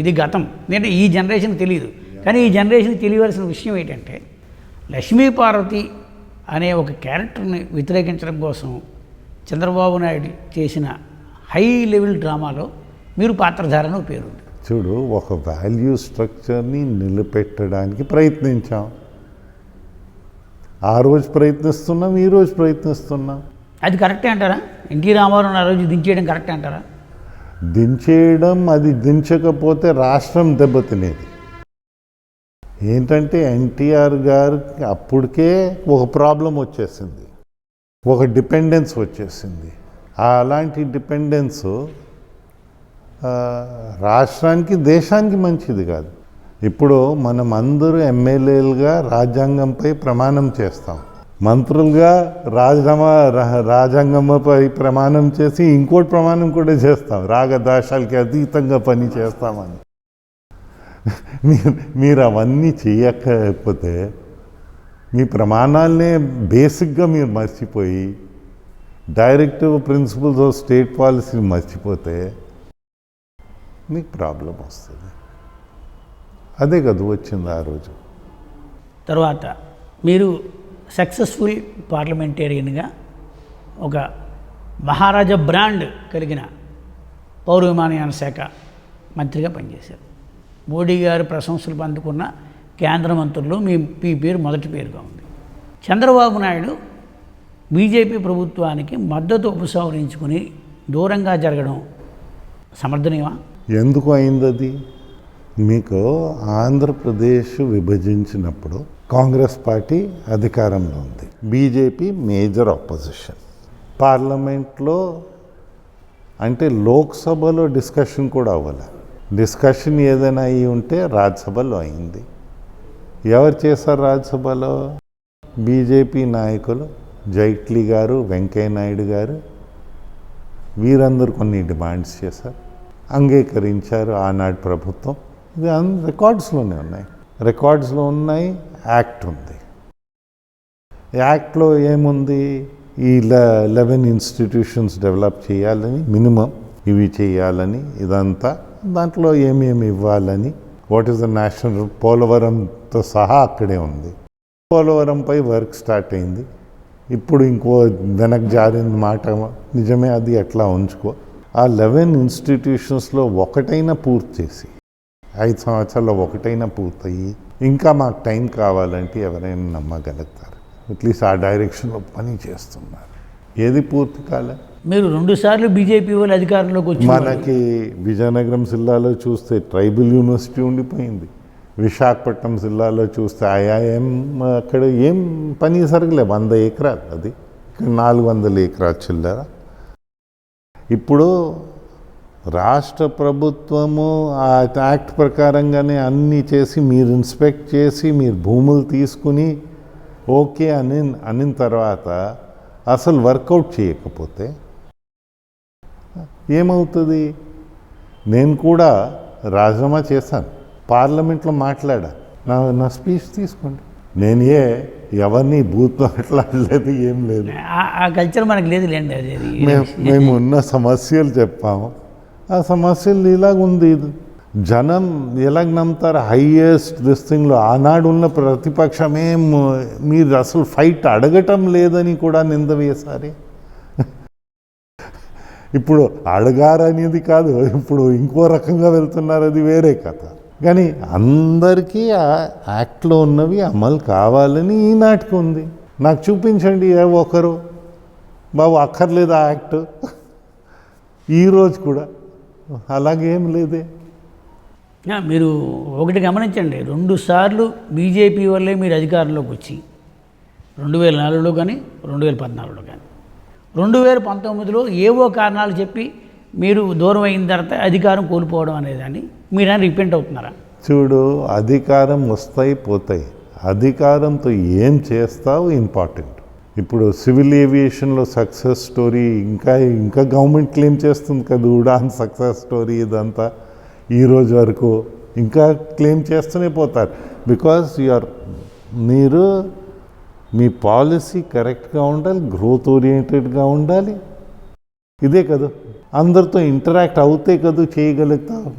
ఇది గతం. ఎందుకంటే ఈ జనరేషన్కి తెలియదు, కానీ ఈ జనరేషన్కి తెలియవలసిన విషయం ఏంటంటే లక్ష్మీపార్వతి అనే ఒక క్యారెక్టర్ని వ్యతిరేకించడం కోసం చంద్రబాబు నాయుడు చేసిన హై లెవెల్ డ్రామాలో మీరు పాత్రధారణ పేరుంది. చూడు, ఒక వాల్యూ స్ట్రక్చర్ని నిలబెట్టడానికి ప్రయత్నించాం. ఆ రోజు ప్రయత్నిస్తున్నాం, ఈ రోజు ప్రయత్నిస్తున్నాం. అది కరెక్టే అంటారా? ఎన్టీ రామారావు ఆ రోజు దించేయడం కరెక్టే అంటారా? దించేయడం, అది దించకపోతే రాష్ట్రం దెబ్బతినేది. ఏంటంటే ఎన్టీఆర్ గారికి అప్పటికే ఒక ప్రాబ్లం వచ్చేసింది, ఒక డిపెండెన్స్ వచ్చేసింది. అలాంటి డిపెండెన్స్ రాష్ట్రానికి, దేశానికి మంచిది కాదు. ఇప్పుడు మనం అందరూ ఎమ్మెల్యేలుగా రాజ్యాంగంపై ప్రమాణం చేస్తాం, మంత్రులుగా రాజ్యాంగంపై ప్రమాణం చేసి ఇంకోటి ప్రమాణం కూడా చేస్తాం, రాగదాశాలకి అతీతంగా పని చేస్తామని. మీరు అవన్నీ చేయకపోతే, మీ ప్రమాణాలనే బేసిక్గా మీరు మర్చిపోయి డైరెక్టివ్ ప్రిన్సిపల్స్ ఆఫ్ స్టేట్ పాలసీని మర్చిపోతే మీకు ప్రాబ్లం వస్తుంది. అదే కదా వచ్చింది ఆ రోజు. తర్వాత మీరు సక్సెస్ఫుల్ పార్లమెంటేరియన్గా ఒక మహారాజా బ్రాండ్ కలిగిన పౌర విమానయాన శాఖ మంత్రిగా పనిచేశారు. మోడీ గారు ప్రశంసలు అందుకున్న కేంద్ర మంత్రుల్లో మీ పేరు మొదటి పేరుగా ఉంది. చంద్రబాబు నాయుడు బీజేపీ ప్రభుత్వానికి మద్దతు ఉపసంహరించుకుని దూరంగా జరగడం సమర్థనీయమా? ఎందుకు అయింది అది? మీకు ఆంధ్రప్రదేశ్ విభజించినప్పుడు కాంగ్రెస్ పార్టీ అధికారంలో ఉంది, బీజేపీ మేజర్ ఆపోజిషన్. పార్లమెంట్లో అంటే లోక్సభలో డిస్కషన్ కూడా అవ్వాలి. డిస్కషన్ ఏదైనా అయి ఉంటే రాజ్యసభలో అయింది. ఎవరు చేశారు రాజ్యసభలో? బీజేపీ నాయకులు, జైట్లీ గారు, వెంకయ్య నాయుడు గారు, వీరందరూ కొన్ని డిమాండ్స్ చేశారు, అంగీకరించారు ఆనాడు ప్రభుత్వం. ఇది రికార్డ్స్లోనే ఉన్నాయి, రికార్డ్స్లో ఉన్నాయి. యాక్ట్ ఉంది. యాక్ట్లో ఏముంది? ఈ 11 ఇన్స్టిట్యూషన్స్ డెవలప్ చేయాలని, మినిమం ఇవి చేయాలని, ఇదంతా దాంట్లో ఏమేమి ఇవ్వాలని, వాట్ ఈస్ ద నేషనల్, పోలవరంతో సహా అక్కడే ఉంది. పోలవరంపై వర్క్ స్టార్ట్ అయింది. ఇప్పుడు ఇంకో వెనక్కి జారిన మాట నిజమే, అది ఎట్లా ఉంచుకో. ఆ 11 ఇన్స్టిట్యూషన్స్లో ఒకటైనా పూర్తి చేసి, 5 సంవత్సరాల్లో ఒకటైనా పూర్తయ్యి, ఇంకా మాకు టైం కావాలంటే ఎవరైనా నమ్మగలుగుతారు. అట్లీస్ట్ ఆ డైరెక్షన్లో పని చేస్తున్నారు. ఏది పూర్తి కాలే. మీరు 2 సార్లు బీజేపీ వాళ్ళు అధికారంలోకి వచ్చి, మనకి విజయనగరం జిల్లాలో చూస్తే ట్రైబల్ యూనివర్సిటీ ఉండిపోయింది, విశాఖపట్నం జిల్లాలో చూస్తే ఐఐఎం, అక్కడ ఏం పని సరగలే. 100 ఎకరాలు, అది ఇక్కడ 400 ఎకరాలు చిల్లర. ఇప్పుడు రాష్ట్ర ప్రభుత్వము ఆ యాక్ట్ ప్రకారంగానే అన్నీ చేసి, మీరు ఇన్స్పెక్ట్ చేసి, మీరు భూములు తీసుకుని ఓకే అనిన తర్వాత అసలు వర్కౌట్ చేయకపోతే ఏమవుతుంది? నేను కూడా రాజీనామా చేశాను, పార్లమెంట్లో మాట్లాడా. నా స్పీచ్ తీసుకోండి. నేను ఎవరిని బూత్ మాట్లాడలేదు, ఏం లేదు. ఆ కల్చర్ మనకు లేదు లేండి. అది మేము ఉన్న సమస్యలు చెప్పాము. ఆ సమస్యలు ఇలాగుంది. జనం ఎలాగ నమ్ముతారు? హైయెస్ట్ దిస్టింగ్లో ఆనాడు ఉన్న ప్రతిపక్షమే మీరు అసలు ఫైట్ అడగటం లేదని కూడా నింద వేశారే. ఇప్పుడు అడగారనేది కాదు, ఇప్పుడు ఇంకో రకంగా వెళ్తున్నారు, అది వేరే కథ. కానీ అందరికీ ఆ యాక్ట్లో ఉన్నవి అమలు కావాలని ఈనాటికి ఉంది. నాకు చూపించండి ఒకరు బాబు అక్కర్లేదు ఆ యాక్ట్. ఈరోజు కూడా అలాగేం లేదే. మీరు ఒకటి గమనించండి, 2 సార్లు బీజేపీ వల్లే మీరు అధికారంలోకి వచ్చి 2004లో కానీ 2014లో కానీ 2019లో ఏవో కారణాలు చెప్పి మీరు దూరం అయిన తర్వాత అధికారం కోల్పోవడం అనేదాన్ని మీరైనా రిపెంట్ అవుతున్నారా? చూడు, అధికారం వస్తాయి పోతాయి, అధికారంతో ఏం చేస్తావు ఇంపార్టెంట్. ఇప్పుడు సివిల్ ఏవియేషన్లో సక్సెస్ స్టోరీ ఇంకా గవర్నమెంట్ క్లెయిమ్ చేస్తుంది కదా, ఉడాన్ సక్సెస్ స్టోరీ ఇదంతా. ఈరోజు వరకు ఇంకా క్లెయిమ్ చేస్తూనే పోతారు. బికాజ్ మీరు మీ పాలసీ కరెక్ట్గా ఉండాలి, గ్రోత్ ఓరియంటెడ్గా ఉండాలి. ఇదే కదా, అందరితో ఇంటరాక్ట్ అవుతే కదా చేయగలుగుతావు.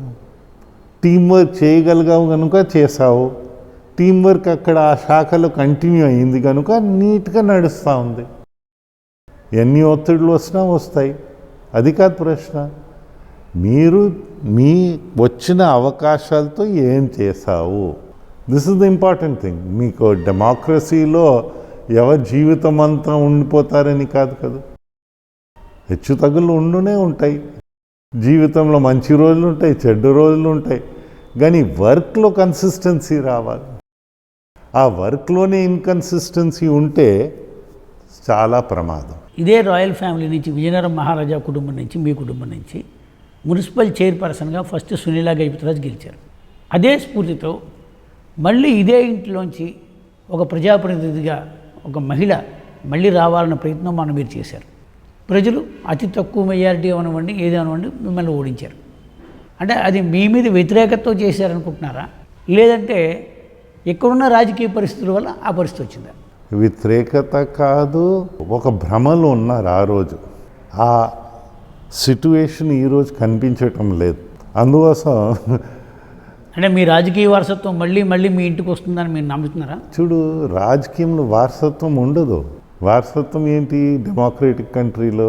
టీం వర్క్ చేయగలిగావు కనుక చేసావు. టీం వర్క్ అక్కడ ఆ శాఖలో కంటిన్యూ అయ్యింది కనుక నీట్గా నడుస్తూ ఉంది. ఎన్ని ఒత్తిడులు వచ్చినా వస్తాయి, అది కాదు ప్రశ్న. మీరు మీ వచ్చిన అవకాశాలతో ఏం చేశావు, this is the important thing. మీకు డెమోక్రసీలో ఎవరి జీవితం అంతా ఉండిపోతారని కాదు కదా, హెచ్చు తగులు ఉండునే ఉంటాయి. జీవితంలో మంచి రోజులు ఉంటాయి, చెడ్డ రోజులు ఉంటాయి. కానీ వర్క్లో కన్సిస్టెన్సీ రావాలి. ఆ వర్క్లోనే ఇన్కన్సిస్టెన్సీ ఉంటే చాలా ప్రమాదం. ఇదే రాయల్ ఫ్యామిలీ నుంచి, విజయనగరం మహారాజా కుటుంబం నుంచి, మీ కుటుంబం నుంచి మున్సిపల్ చైర్పర్సన్గా ఫస్ట్ సునీల గజపతిరాజు గెలిచారు. అదే స్ఫూర్తితో మళ్ళీ ఇదే ఇంట్లోంచి ఒక ప్రజాప్రతినిధిగా ఒక మహిళ మళ్ళీ రావాలన్న ప్రయత్నం మీరు చేశారు. ప్రజలు అతి తక్కువ మెజారిటీ అవనివ్వండి, ఏదనివ్వండి, మిమ్మల్ని ఓడించారు. అంటే అది మీ మీద వ్యతిరేకతతో చేశారనుకుంటున్నారా, లేదంటే ఎక్కడున్న రాజకీయ పరిస్థితుల వల్ల ఆ పరిస్థితి వచ్చిందా? వ్యతిరేకత కాదు, ఒక భ్రమలో ఉన్నారు ఆ రోజు. ఆ సిట్యువేషన్ ఈరోజు కనిపించటం లేదు. అందుకోసం అంటే మీ రాజకీయ వారసత్వం మళ్ళీ మీ ఇంటికి వస్తుందని మీరు నమ్ముతున్నారా? చూడు, రాజకీయంలో వారసత్వం ఉండదు. వారసత్వం ఏంటి? డెమోక్రటిక్ కంట్రీలో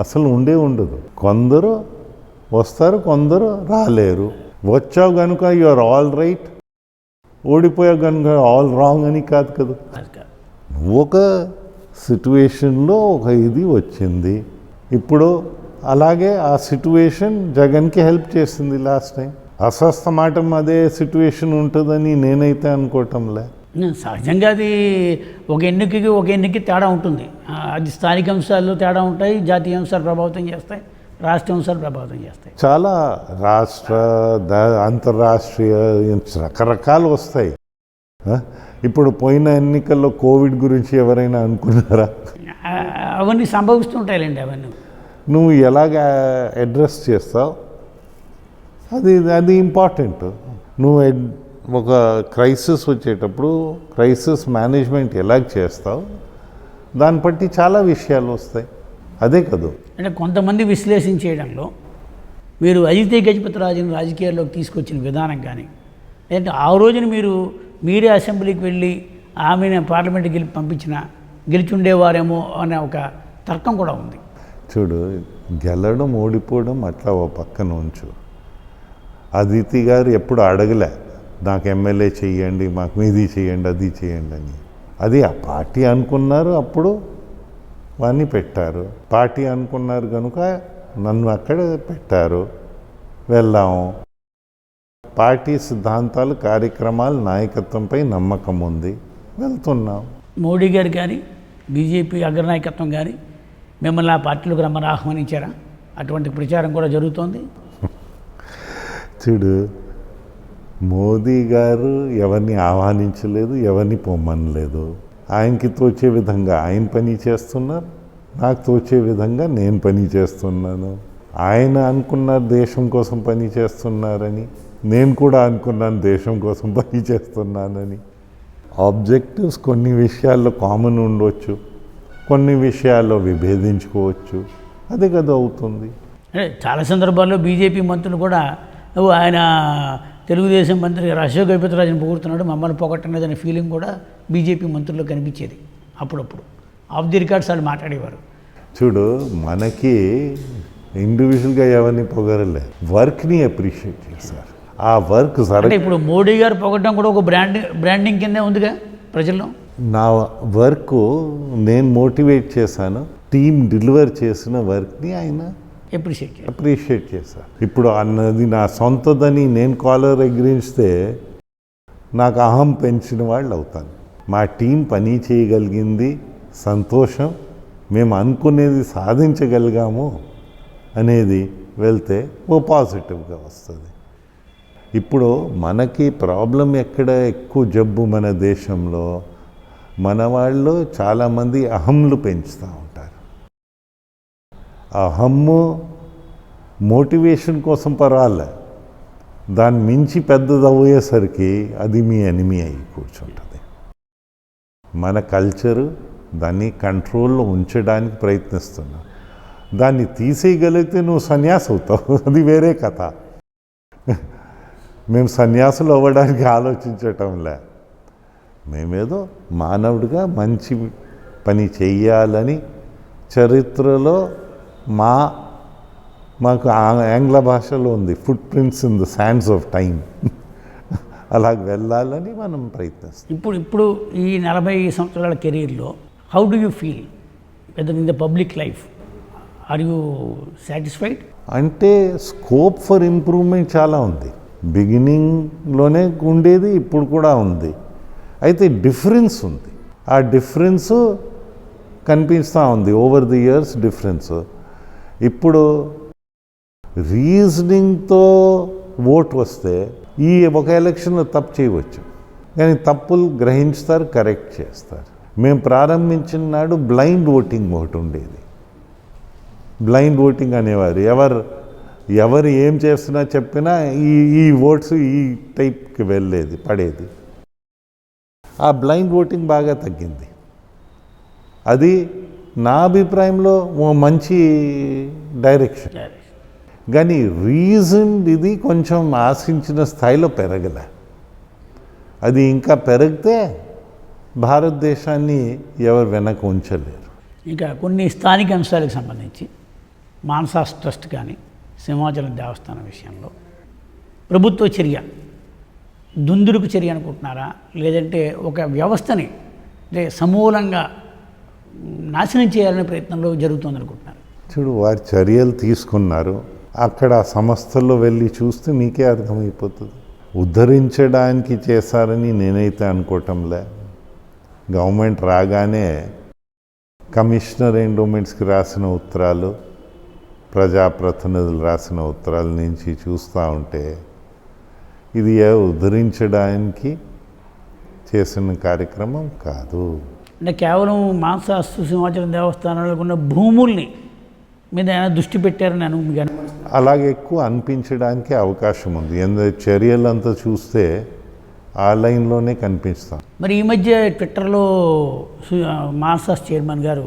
అసలు ఉండదు. కొందరు వస్తారు, కొందరు రాలేరు. వచ్చావు కనుక యు ఆర్ ఆల్ రైట్, ఓడిపోయావు కనుక ఆల్ రాంగ్ అని కాదు కదా. నువ్వు ఒక సిట్యువేషన్లో ఒక ఇది వచ్చింది. ఇప్పుడు అలాగే ఆ సిట్యువేషన్ జగన్కి హెల్ప్ చేసింది లాస్ట్ టైం. అస్వస్థమాటం అదే సిట్యువేషన్ ఉంటుందని నేనైతే అనుకోవటంలే. సహజంగా అది ఒక ఎన్నికకి తేడా ఉంటుంది. అది స్థానిక అంశాల్లో తేడా ఉంటాయి, జాతీయ అంశాలు ప్రభావితం చేస్తాయి, రాష్ట్ర అంశాలు ప్రభావితం చేస్తాయి. చాలా రాష్ట్ర అంతర్రాష్ట్రీయ రకరకాలు వస్తాయి. ఇప్పుడు పోయిన ఎన్నికల్లో కోవిడ్ గురించి ఎవరైనా అనుకున్నారా? అవన్నీ సంభవిస్తుంటాయిలేండి. అవన్నీ నువ్వు ఎలాగ అడ్రస్ చేస్తావు, అది ఇంపార్టెంట్. నువ్వు ఒక క్రైసిస్ వచ్చేటప్పుడు క్రైసిస్ మేనేజ్మెంట్ ఎలా చేస్తావు, దాన్ని బట్టి చాలా విషయాలు వస్తాయి. అదే కదా. అంటే కొంతమంది విశ్లేషించేయడంలో మీరు అదితి గజపతిరాజుని రాజకీయాల్లోకి తీసుకొచ్చిన విధానం కానీ, లేదంటే ఆ రోజున మీరే అసెంబ్లీకి వెళ్ళి ఆమెను పార్లమెంట్కి గెలిచి ఉండేవారేమో అనే ఒక తర్కం కూడా ఉంది. చూడు, గెలవడం ఓడిపోవడం అట్లా ఓ పక్కన ఉంచు. అదితి గారు ఎప్పుడు అడగలే నాకు ఎమ్మెల్యే చేయండి, మాకు ఇది చేయండి, అది చేయండి అని. అది ఆ పార్టీ అనుకున్నారు, అప్పుడు వాడిని పెట్టారు. పార్టీ అనుకున్నారు కనుక నన్ను అక్కడ పెట్టారు, వెళ్ళాము. పార్టీ సిద్ధాంతాలు, కార్యక్రమాలు, నాయకత్వంపై నమ్మకం ఉంది, వెళ్తున్నాం. మోడీ గారు కానీ బీజేపీ అగ్రనాయకత్వం కానీ మిమ్మల్ని ఆ పార్టీలోకి రమ్మని ఆహ్వానించారా? అటువంటి ప్రచారం కూడా జరుగుతోంది. చూడు, మోదీ గారు ఎవరిని ఆహ్వానించలేదు, ఎవరిని పొమ్మనలేదు. ఆయనకి తోచే విధంగా ఆయన పని చేస్తున్నారు, నాకు తోచే విధంగా నేను పని చేస్తున్నాను. ఆయన అనుకున్నారు దేశం కోసం పని చేస్తున్నారని, నేను కూడా అనుకున్నాను దేశం కోసం పని చేస్తున్నానని. ఆబ్జెక్టివ్స్ కొన్ని విషయాల్లో కామన్ ఉండవచ్చు, కొన్ని విషయాల్లో విభేదించుకోవచ్చు. అదే కదా అవుతుంది. అంటే చాలా సందర్భాల్లో బీజేపీ మంత్రులు కూడా నువ్వు ఆయన తెలుగుదేశం మంత్రి అశోక్ గజపతిరాజుని పొగుడుతున్నాడు, మమ్మల్ని పొగట్టనేదనే ఫీలింగ్ కూడా బీజేపీ మంత్రుల్లో కనిపించేది. అప్పుడప్పుడు ఆఫ్ ది రికార్డ్స్ వాళ్ళు మాట్లాడేవారు. చూడు, మనకి ఇండివిజువల్గా ఎవరిని పొగరలేదు, వర్క్ని అప్రిషియేట్ చేస్తారు. ఆ వర్క్ అంటే ఇప్పుడు మోడీ గారు పొగట్టడం కూడా ఒక బ్రాండింగ్ కిందే ఉందిగా ప్రజల్లో. నా వర్క్ నేను మోటివేట్ చేశాను, టీం డెలివర్ చేసిన వర్క్ని ఆయన అప్రిషియేట్ చేశారు. ఇప్పుడు అన్నది నా సొంతదని నేను కాలర్ ఎగిరిస్తే నాకు అహం పెంచిన వాళ్ళు అవుతాను. మా టీం పని చేయగలిగింది సంతోషం, మేము అనుకునేది సాధించగలిగాము అనేది వెళ్తే ఓ పాజిటివ్గా వస్తుంది. ఇప్పుడు మనకి ప్రాబ్లం ఎక్కడ ఎక్కువ జబ్బు మన దేశంలో, మన వాళ్ళు చాలామంది అహంలు పెంచుతూ ఉంటారు. అహమ్ము మోటివేషన్ కోసం పర్వాలే, దాన్ని మించి పెద్దదయ్యేసరికి అది మీ ఎనిమి అయి కూర్చుంటుంది. మన కల్చరు దాన్ని కంట్రోల్లో ఉంచడానికి ప్రయత్నిస్తున్నాం. దాన్ని తీసేయగలిగితే నువ్వు సన్యాసి అవుతావు, అది వేరే కథ. మేము సన్యాసులు అవ్వడానికి ఆలోచించటంలే, మేమేదో మానవుడిగా మంచి పని చెయ్యాలని చరిత్రలో మాకు ఆంగ్ల భాషలో ఉంది, footprints in the sands of time. అలాగ వెళ్ళాలని మనం ప్రయత్నిస్తాం. ఇప్పుడు ఈ 40 సంవత్సరాల కెరీర్లో how do you feel whether in the public life? Are you satisfied? అంటే స్కోప్ ఫర్ ఇంప్రూవ్మెంట్ చాలా ఉంది. బిగినింగ్లోనే ఉండేది, ఇప్పుడు కూడా ఉంది. అయితే డిఫరెన్స్ ఉంది. ఆ డిఫరెన్స్ కనిపిస్తూ ఉంది ఓవర్ ది ఇయర్స్. డిఫరెన్స్ ఇప్పుడు రీజనింగ్తో ఓట్ వస్తే ఈ ఒక ఎలక్షన్లో తప్పు చేయవచ్చు, కానీ తప్పులు గ్రహించుతారు, కరెక్ట్ చేస్తారు. మేము ప్రారంభించిన నాడు బ్లైండ్ ఓటింగ్ ఒకటి ఉండేది. బ్లైండ్ ఓటింగ్ అనేవారు, ఎవరు ఏం చేస్తున్నా చెప్పినా ఈ ఓట్స్ ఈ టైప్కి వెళ్ళేది, పడేది. ఆ బ్లైండ్ ఓటింగ్ బాగా తగ్గింది. అది నా అభిప్రాయంలో ఓ మంచి డైరెక్షన్. కానీ రీజన్ ఇది కొంచెం ఆశించిన స్థాయిలో పెరగలే. అది ఇంకా పెరిగితే భారతదేశాన్ని ఎవరు వెనక ఉంచలేరు. ఇంకా కొన్ని స్థానిక అంశాలకు సంబంధించి మానసాస్ ట్రస్ట్ కానీ సింహాచలం దేవస్థానం విషయంలో ప్రభుత్వ చర్య దుందుడుకు చర్య అనుకుంటున్నారా, లేదంటే ఒక వ్యవస్థని అంటే సమూలంగా నాశనం చేయాలనే ప్రయత్నంలో జరుగుతుంది అనుకుంటున్నారు? చూడు, వారి చర్యలు తీసుకున్నారు. అక్కడ సంస్థల్లో వెళ్ళి చూస్తే మీకే అర్థమైపోతుంది. ఉద్ధరించడానికి చేశారని నేనైతే అనుకోవటంలే. గవర్నమెంట్ రాగానే కమిషనర్ ఎండోమెంట్స్కి రాసిన ఉత్తరాలు, ప్రజాప్రతినిధులు రాసిన ఉత్తరాల నుంచి చూస్తూ ఉంటే ఇది ఉద్ధరించడానికి చేసిన కార్యక్రమం కాదు. అంటే కేవలం మానసాస్తు సింహాచలం దేవస్థానాలకు ఉన్న భూముల్ని మీద ఏమైనా దృష్టి పెట్టారని మీకు అనిపిస్తుంది? అలాగే ఎక్కువ అనిపించడానికి అవకాశం ఉంది. ఎందుకంటే చర్యలంతా చూస్తే ఆ లైన్లోనే కనిపిస్తాం. మరి ఈ మధ్య ట్విట్టర్లో మానసాస్ చైర్మన్ గారు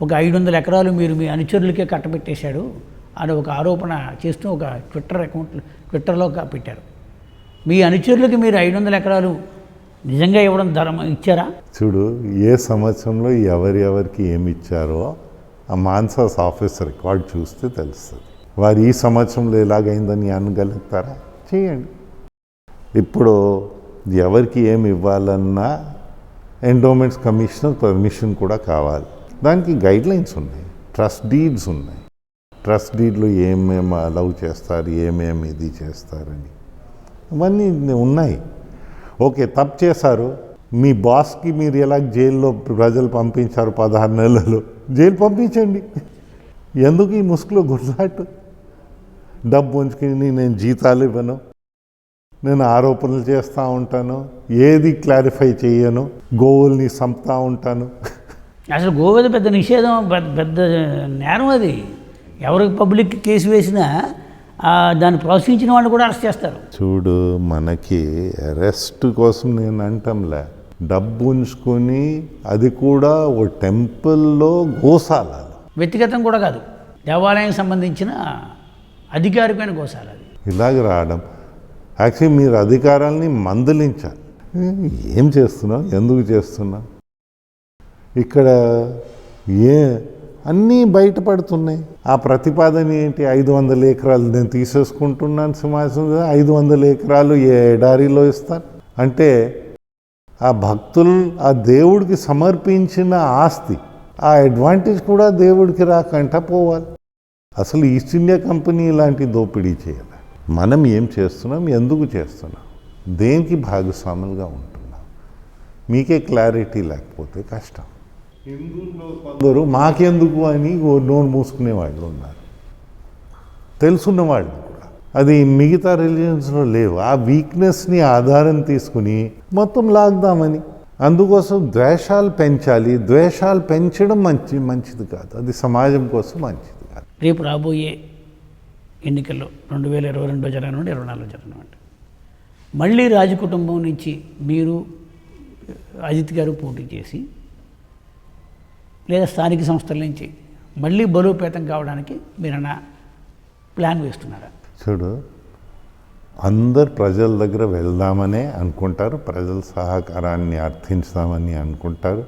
ఒక 500 ఎకరాలు మీరు మీ అనుచరులకే కట్టబెట్టేశాడు అని ఒక ఆరోపణ చేస్తూ ఒక ట్విట్టర్లో పెట్టారు. మీ అనుచరులకి మీరు 500 ఎకరాలు నిజంగా ఇవ్వడం ధర్మం ఇచ్చారా? చూడు, ఏ సంవత్సరంలో ఎవరికి ఏమి ఇచ్చారో ఆ మాన్సాస్ ఆఫీస్ రికార్డ్ చూస్తే తెలుస్తుంది. వారు ఈ సంవత్సరంలో ఎలాగైందని అనగలుగుతారా? చేయండి. ఇప్పుడు ఎవరికి ఏమి ఇవ్వాలన్నా ఎండోమెంట్స్ కమిషనర్ పర్మిషన్ కూడా కావాలి. దానికి గైడ్లైన్స్ ఉన్నాయి, ట్రస్ట్ డీడ్స్ ఉన్నాయి. ట్రస్ట్ డీడ్లో ఏమేమి అలౌ చేస్తారు, ఏమేమి ఇది చేస్తారని అవన్నీ ఉన్నాయి. ఓకే, తప్పు చేశారు, మీ బాస్కి మీరు ఎలా జైల్లో ప్రజలు పంపించారు 16 నెలలు, జైలు పంపించండి. ఎందుకు ఈ ముసుగులో గుర్రాటు? డబ్బు ఉంచుకుని నేను జీతాలు ఇవ్వను, నేను ఆరోపణలు చేస్తూ ఉంటాను, ఏది క్లారిఫై చేయను, గోవుల్ని చంపుతూ ఉంటాను. అసలు గోవేద పెద్ద నిషేధం, పెద్ద నేరం. అది ఎవరికి పబ్లిక్ కేసు వేసినా దాన్ని ప్రోత్సహించిన వాళ్ళు కూడా అరెస్ట్ చేస్తారు. చూడు, మనకి అరెస్ట్ కోసం నేను అంటాంలే, డబ్బు ఉంచుకొని, అది కూడా ఓ టెంపుల్లో గోశాలలో. వ్యక్తిగతం కూడా కాదు, దేవాలయానికి సంబంధించిన అధికారికమైన గోశాల అది. ఇలాగ రావడం, యాక్చువల్లీ మీరు అధికారాలని మందలించాలి. ఏం చేస్తున్నావు, ఎందుకు చేస్తున్నావు? ఇక్కడ అన్నీ బయటపడుతున్నాయి. ఆ ప్రతిపాదన ఏంటి? 500 ఎకరాలు నేను తీసేసుకుంటున్నాను సింహాసనం, 500 ఎకరాలు ఏ ఎడారిలో ఇస్తాను అంటే ఆ భక్తులు ఆ దేవుడికి సమర్పించిన ఆస్తి, ఆ అడ్వాంటేజ్ కూడా దేవుడికి రాకంట పోవాలి. అసలు ఈస్ట్ ఇండియా కంపెనీ ఇలాంటి దోపిడీ చేయాలి. మనం ఏం చేస్తున్నాం, ఎందుకు చేస్తున్నాం, దేనికి భాగస్వాములుగా ఉంటున్నాం, మీకే క్లారిటీ లేకపోతే కష్టం. హిందువుల్లో కొందరు మాకెందుకు అని నోరు మూసుకునే వాళ్ళు ఉన్నారు, తెలుసున్న వాళ్ళు కూడా. అది మిగతా రిలీజన్స్లో లేవు. ఆ వీక్నెస్ని ఆధారం తీసుకుని మొత్తం లాగుదామని, అందుకోసం ద్వేషాలు పెంచాలి. ద్వేషాలు పెంచడం మంచిది కాదు, అది సమాజం కోసం మంచిది కాదు. రేపు రాబోయే ఎన్నికల్లో 2022 జరగనివ్వండి, 24 జరగనివ్వండి, మళ్ళీ రాజకుటుంబం నుంచి మీరు అజిత్ గారు పోటీ చేసి, లేదా స్థానిక సంస్థల నుంచి మళ్ళీ బలోపేతం కావడానికి మీరన్నా ప్లాన్ వేస్తున్నారా? చూడు, అందరు ప్రజల దగ్గర వెళ్దామనే అనుకుంటారు, ప్రజల సహకారాన్ని అర్థించుదామని అనుకుంటారు,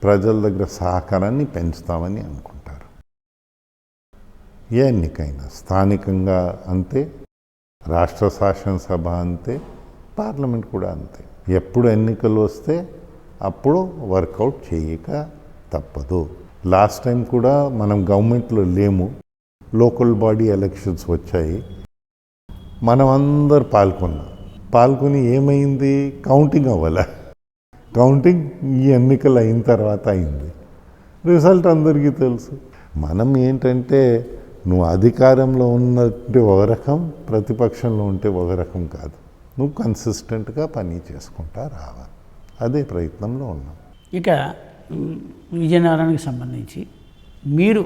ప్రజల దగ్గర సహకారాన్ని పెంచుతామని అనుకుంటారు. ఏ ఎన్నికైనా స్థానికంగా అంతే, రాష్ట్ర శాసనసభ అంతే, పార్లమెంట్ కూడా అంతే. ఎప్పుడు ఎన్నికలు వస్తే అప్పుడు వర్కౌట్ చేయక తప్పదు. లాస్ట్ టైం కూడా మనం గవర్నమెంట్లో లేము, లోకల్ బాడీ ఎలక్షన్స్ వచ్చాయి, మనం అందరు పాల్గొని ఏమైంది, కౌంటింగ్ అవ్వలే. కౌంటింగ్ ఈ ఎన్నికలు అయిన తర్వాత అయింది, రిజల్ట్ అందరికీ తెలుసు. మనం ఏంటంటే, నువ్వు అధికారంలో ఉన్నట్టు ఒక రకం, ప్రతిపక్షంలో ఉంటే ఒక రకం కాదు. నువ్వు కన్సిస్టెంట్గా పని చేసుకుంటా రావాలి, అదే ప్రయత్నంలో ఉన్నాం. ఇక విజయనగరానికి సంబంధించి మీరు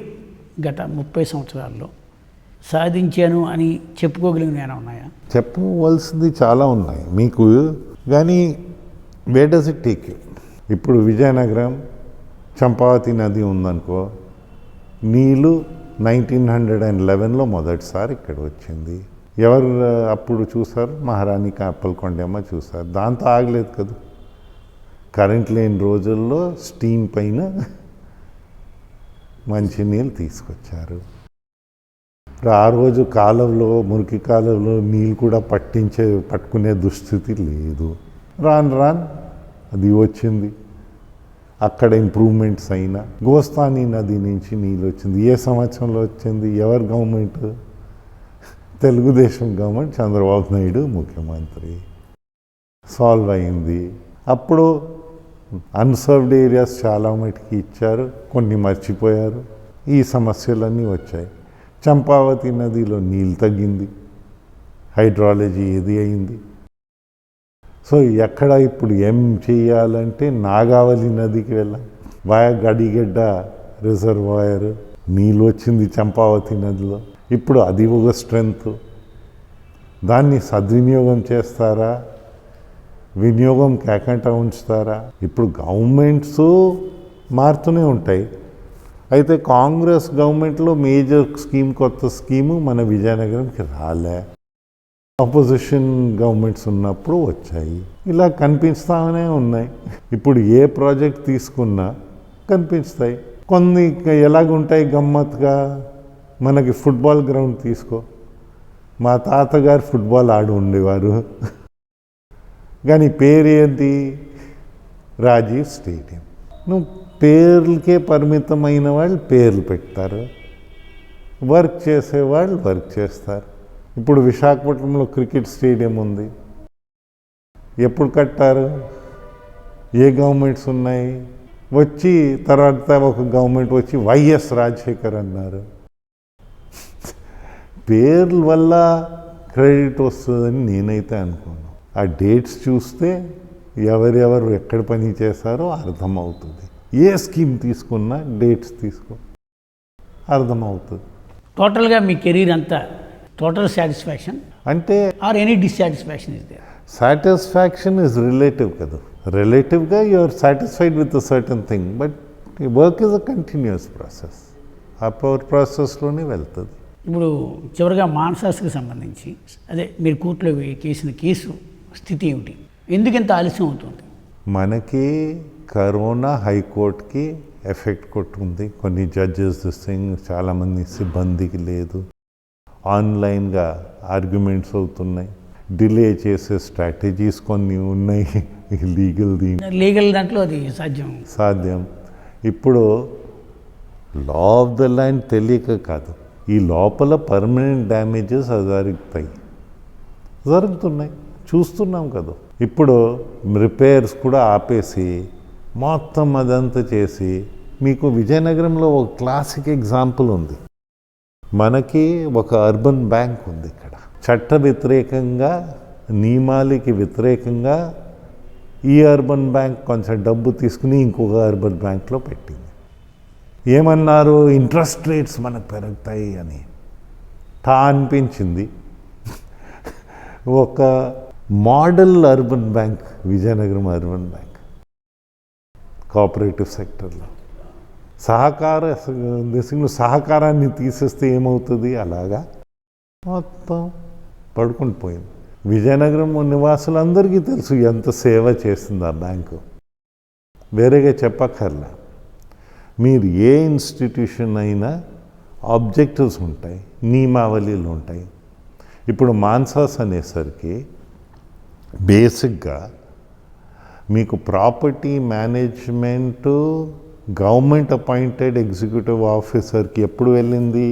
గత 30 సంవత్సరాల్లో సాధించాను అని చెప్పుకోగలిగిన ఏమైనా ఉన్నాయా? చెప్పవలసింది చాలా ఉన్నాయి మీకు, కానీ where does it take you? ఇప్పుడు విజయనగరం చంపావతి నది ఉందనుకో, నీళ్ళు 1911లో మొదటిసారి ఇక్కడ వచ్చింది. ఎవరు అప్పుడు చూసారు? మహారాణి కాపల్కొండమ్మ చూసారు. దాంతో ఆగలేదు కదా. కరెంట్ లేని రోజుల్లో స్టీమ్ పైన మంచినీళ్ళు తీసుకొచ్చారు. ఆ రోజు కాలంలో, మురికి కాలంలో నీళ్ళు కూడా పట్టుకునే దుస్థితి లేదు. రాను అది వచ్చింది. అక్కడ ఇంప్రూవ్మెంట్స్ అయినా గోస్తాని నది నుంచి నీళ్ళు వచ్చింది. ఏ సంవత్సరంలో వచ్చింది? ఎవరు గవర్నమెంట్? తెలుగుదేశం గవర్నమెంట్, చంద్రబాబు నాయుడు ముఖ్యమంత్రి. సాల్వ్ అయింది. అప్పుడు అన్సర్వ్డ్ ఏరియాస్ చాలా మటుకి ఇచ్చారు, కొన్ని మర్చిపోయారు. ఈ సమస్యలన్నీ వచ్చాయి. చంపావతి నదిలో నీళ్ళు తగ్గింది, హైడ్రాలజీ ఏది అయింది. సో ఎక్కడ ఇప్పుడు ఏం చేయాలంటే, నాగావళి నదికి వెళ్ళాం, వాయా గడిగడ్డ రిజర్వాయర్ నీళ్ళు వచ్చింది చంపావతి నదిలో. ఇప్పుడు అది ఒక స్ట్రెంగ్త్. దాన్ని సద్వినియోగం చేస్తారా, వినియోగం కాకుండా ఉంచుతారా? ఇప్పుడు గవర్నమెంట్స్ మారుతూనే ఉంటాయి. అయితే కాంగ్రెస్ గవర్నమెంట్లో మేజర్ స్కీమ్, కొత్త స్కీము మన విజయనగరంకి రాలే. ఆపోజిషన్ గవర్నమెంట్స్ ఉన్నప్పుడు వచ్చాయి. ఇలా కనిపిస్తామనే ఉన్నాయి. ఇప్పుడు ఏ ప్రాజెక్ట్ తీసుకున్నా కనిపిస్తాయి. కొన్ని ఎలాగుంటాయి గమ్మత్తుగా, మనకి ఫుట్బాల్ గ్రౌండ్ తీసుకో, మా తాతగారు ఫుట్బాల్ ఆడి ఉండేవారు, కానీ పేరు ఏంటి? రాజీవ్ స్టేడియం. నువ్వు పేర్లకే పరిమితమైన వాళ్ళు పేర్లు పెడతారు, వర్క్ చేసేవాళ్ళు వర్క్ చేస్తారు. ఇప్పుడు విశాఖపట్నంలో క్రికెట్ స్టేడియం ఉంది. ఎప్పుడు కట్టారు? ఏ గవర్నమెంట్స్ ఉన్నాయి? వచ్చి తర్వాత ఒక గవర్నమెంట్ వచ్చి వైఎస్ రాజశేఖర్ అన్నారు. పేర్ల వల్ల క్రెడిట్ వస్తుందని నేనైతే అనుకోను. ఆ డేట్స్ చూస్తే ఎవరెవరు ఎక్కడ పని చేశారో అర్థమవుతుంది. ఏ స్కీమ్ తీసుకున్నా డేట్స్ తీసుకో, అర్థమవుతుంది. టోటల్గా మీ కెరీర్ అంతా టోటల్ సాటిస్ఫాక్షన్ అంటే are any dissatisfaction is there? Satisfaction is relative కదా. రిలేటివ్గా you are satisfied with a certain thing, but work is a continuous process. ఆ పవర్ ప్రాసెస్లోనే వెళ్తుంది. ఇప్పుడు చివరిగా మాన్సాస్కి సంబంధించి అదే మీరు కోర్టులో చేసిన కేసు స్థితి ఏమిటి? ఎందుకు ఇంత ఆలస్యం అవుతుంది? మనకి కరోనా హైకోర్టుకి ఎఫెక్ట్ కొట్టుంది. కొన్ని జడ్జెస్ థింగ్, చాలామంది సిబ్బందికి లేదు, ఆన్లైన్గా ఆర్గ్యుమెంట్స్ అవుతున్నాయి, డిలే చేసే స్ట్రాటజీస్ కొన్ని ఉన్నాయి. లీగల్ దాంట్లో అది సాధ్యం. ఇప్పుడు లా ఆఫ్ ద ల్యాండ్ తెలియక కాదు, ఈ లోపల పర్మనెంట్ డ్యామేజెస్ జరుగుతున్నాయి, చూస్తున్నాం కదా. ఇప్పుడు రిపేర్స్ కూడా ఆపేసి మొత్తం అదంతా చేసి, మీకు విజయనగరంలో ఒక క్లాసిక్ ఎగ్జాంపుల్ ఉంది. మనకి ఒక అర్బన్ బ్యాంక్ ఉంది ఇక్కడ. చట్ట వ్యతిరేకంగా, నియమాలకి వ్యతిరేకంగా ఈ అర్బన్ బ్యాంక్ కొంచెం డబ్బు తీసుకుని ఇంకొక అర్బన్ బ్యాంక్లో పెట్టింది. ఏమన్నారు, ఇంట్రెస్ట్ రేట్స్ మనకు పెరుగుతాయి అని అనిపించింది. ఒక model urban bank Vizianagaram urban bank, cooperative సెక్టర్లో సహకారాన్ని తీసేస్తే ఏమవుతుంది, అలాగా మొత్తం పడుకుని పోయింది. విజయనగరం నివాసులందరికీ తెలుసు ఎంత సేవ చేస్తుంది ఆ బ్యాంకు, వేరేగా చెప్పక్కర్లా. మీరు ఏ ఇన్స్టిట్యూషన్ అయినా ఆబ్జెక్టివ్స్ ఉంటాయి, నియమావళిలు ఉంటాయి. ఇప్పుడు మాన్సాస్ అనేసరికి బేసిక్గా మీకు property management government appointed executive ఆఫీసర్కి ఎప్పుడు వెళ్ళింది,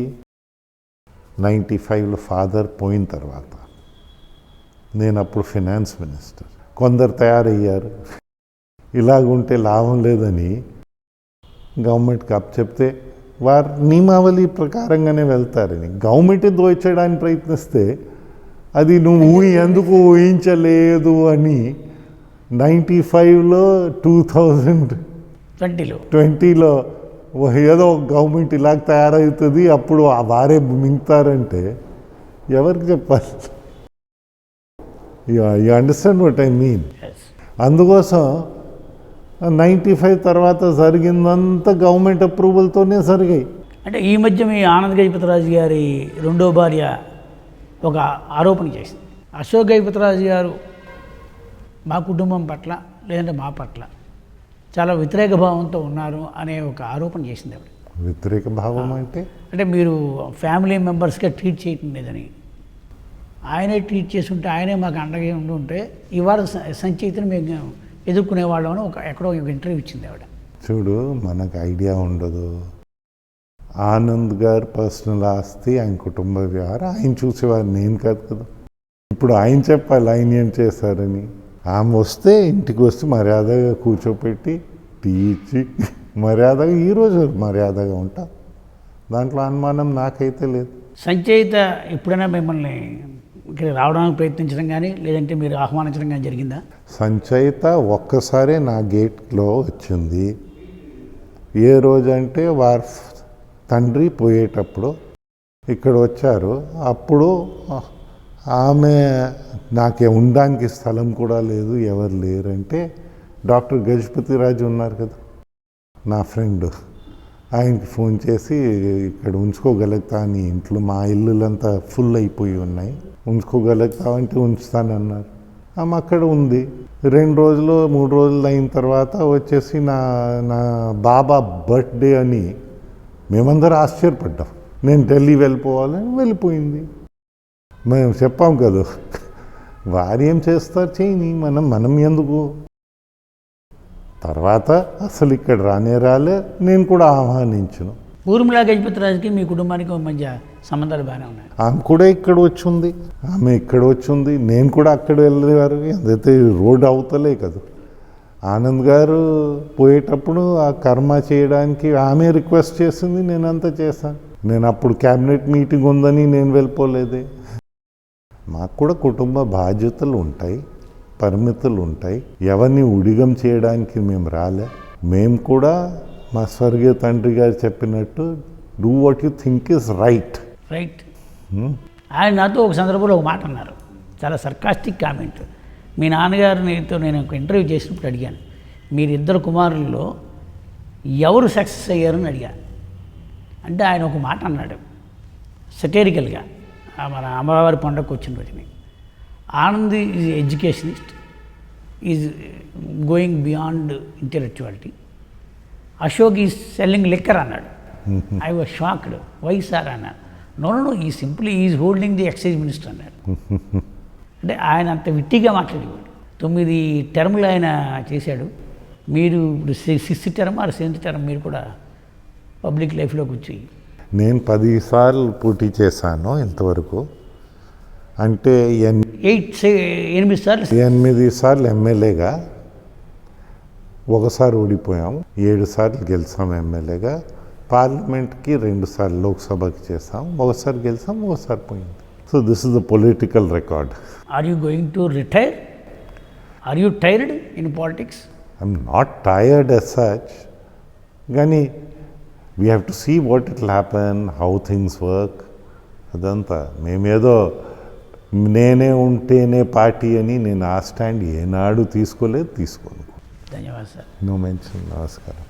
95లో ఫాదర్ పోయిన తర్వాత. నేను అప్పుడు ఫినాన్స్ మినిస్టర్. కొందరు తయారయ్యారు, ఇలాగుంటే లాభం లేదని గవర్నమెంట్కి అప్పచెప్తే వారు నియమావళి ప్రకారంగానే వెళ్తారని. గవర్నమెంటే దోచేయడానికి ప్రయత్నిస్తే అది నువ్వు ఎందుకు ఊహించలేదు అని 95లో 2020లో ఏదో గవర్నమెంట్ ఇలాగ తయారవుతుంది, అప్పుడు వారే మింగుతారంటే ఎవరికి చెప్పాలి? You understand what I mean? అందుకోసం 95 తర్వాత జరిగిందంతా గవర్నమెంట్ అప్రూవల్తోనే జరిగాయి. అంటే ఈ మధ్య మీ ఆనంద్ గజపతిరాజు గారి రెండో భార్య ఒక ఆరోపణ చేసింది. అశోక్ గజపతిరాజు గారు మా కుటుంబం పట్ల లేదంటే మా పట్ల చాలా వ్యతిరేక భావంతో ఉన్నారు అనే ఒక ఆరోపణ చేసింది ఆవిడ. వ్యతిరేక భావం అంటే మీరు ఫ్యామిలీ మెంబర్స్గా ట్రీట్ చేయటం లేదని, ఆయనే ట్రీట్ చేస్తుంటే ఆయనే మాకు అండగా ఉంటే ఇవాళ సంచేతను మేము ఎదుర్కొనేవాళ్ళమని ఎక్కడో ఒక ఇంటర్వ్యూ ఇచ్చింది ఆవిడ. చూడు, మనకు ఐడియా ఉండదు. ఆనంద్ గారు పర్సనల్ ఆస్తి, ఆయన కుటుంబ వ్యవహారం, ఆయన చూసేవారు, నేను కాదు కదా. ఇప్పుడు ఆయన చెప్పాలి ఆయన ఏం చేశారని. ఆమె వస్తే ఇంటికి వస్తే మర్యాదగా కూర్చోపెట్టి టీ ఇచ్చి మర్యాదగా, ఈరోజు మర్యాదగా ఉంటా, దాంట్లో అనుమానం నాకైతే లేదు. సంచయిత ఎప్పుడైనా మిమ్మల్ని ఇక్కడ రావడానికి ప్రయత్నించడం కానీ లేదంటే మీరు ఆహ్వానించడం కానీ జరిగిందా? సంచయిత ఒక్కసారే నా గేట్లో వచ్చింది. ఏ రోజంటే వారి తండ్రి పోయేటప్పుడు ఇక్కడ వచ్చారు. అప్పుడు ఆమె నాకే ఉండడానికి స్థలం కూడా లేదు, ఎవరు లేరంటే డాక్టర్ గజపతిరాజు ఉన్నారు కదా నా ఫ్రెండ్, ఆయనకి ఫోన్ చేసి ఇక్కడ ఉంచుకోగలుగుతా అని, ఇంట్లో మా ఇల్లులంతా ఫుల్ అయిపోయి ఉన్నాయి, ఉంచుకోగలుగుతావంటే ఉంచుతానన్నారు. ఆమె అక్కడ ఉంది. 2 రోజులు 3 రోజులు అయిన తర్వాత వచ్చేసి నా బాబా బర్త్డే అని మేమందరూ ఆశ్చర్యపడ్డాం. నేను ఢిల్లీ వెళ్ళిపోవాలని వెళ్ళిపోయింది. మేము చెప్పాం కదా, వారు ఏం చేస్తారు చేయని, మనం ఎందుకు. తర్వాత అసలు ఇక్కడ రాలే, నేను కూడా ఆహ్వానించను. ఊర్మిళ గజపతిరాజుకి మీ కుటుంబానికి మధ్య సంబంధాలు బాగానే ఉన్నాయి. ఆమె కూడా ఇక్కడ వచ్చింది, నేను కూడా అక్కడ వెళ్ళేవారు. ఏదైతే రోడ్డు అవతలే కదా. ఆనంద్ గారు పోయేటప్పుడు ఆ కర్మ చేయడానికి ఆమె రిక్వెస్ట్ చేసింది, నేనంతా చేశాను. నేను అప్పుడు క్యాబినెట్ మీటింగ్ ఉందని నేను వెళ్ళిపోలేదే. మాకు కూడా కుటుంబ బాధ్యతలు ఉంటాయి, పరిమితులు ఉంటాయి. ఎవరిని ఉడిగం చేయడానికి మేము రాలే. మేము కూడా మా స్వర్గీయ తండ్రి గారు చెప్పినట్టు do what you think is right. ఆయన నాతో ఒక సందర్భంలో ఒక మాట అన్నారు, చాలా సర్కాస్టిక్ కామెంట్. మీ నాన్నగారితో నేను ఒక ఇంటర్వ్యూ చేసినప్పుడు అడిగాను, మీరిద్దరు కుమారుల్లో ఎవరు సక్సెస్ అయ్యారని అడిగాను. అంటే ఆయన ఒక మాట అన్నాడు సెటేరికల్గా, మన అమరావతి పండుగకు వచ్చిన రోజుని, Anand is educationist, is going beyond intellectuality, Ashok is selling liquor అన్నాడు. I was shocked, why sir అన్నాడు. No he simply is holding the excise minister అన్నాడు. అంటే ఆయన అంత విట్టిగా మాట్లాడేవాడు. 9 టర్ములు ఆయన చేశాడు. మీరు ఇప్పుడు 6th term are 7th term మీరు కూడా పబ్లిక్ లైఫ్లోకి వచ్చి. నేను 10 సార్లు పోటీ చేశాను ఇంతవరకు. అంటే 8 సార్లు 8 సార్లు ఎమ్మెల్యేగా, ఒకసారి ఓడిపోయాం, 7 సార్లు గెలిచాం ఎమ్మెల్యేగా. పార్లమెంట్కి 2 సార్లు, లోక్సభకి చేసాం, ఒకసారి గెలిచాం, ఒకసారి పోయింది. So this is the political record. Are you going to retire? Are you tired in politics? I'm not tired as such, కానీ we have to see what it will happen, how things work. అదంతా మేమేదో నేనే ఉంటేనే party అని నేను ఆ stand ఏనాడు తీసుకోలేదు, తీసుకోను. ధన్యవాదాలు సార్. No mention. నమస్కారం.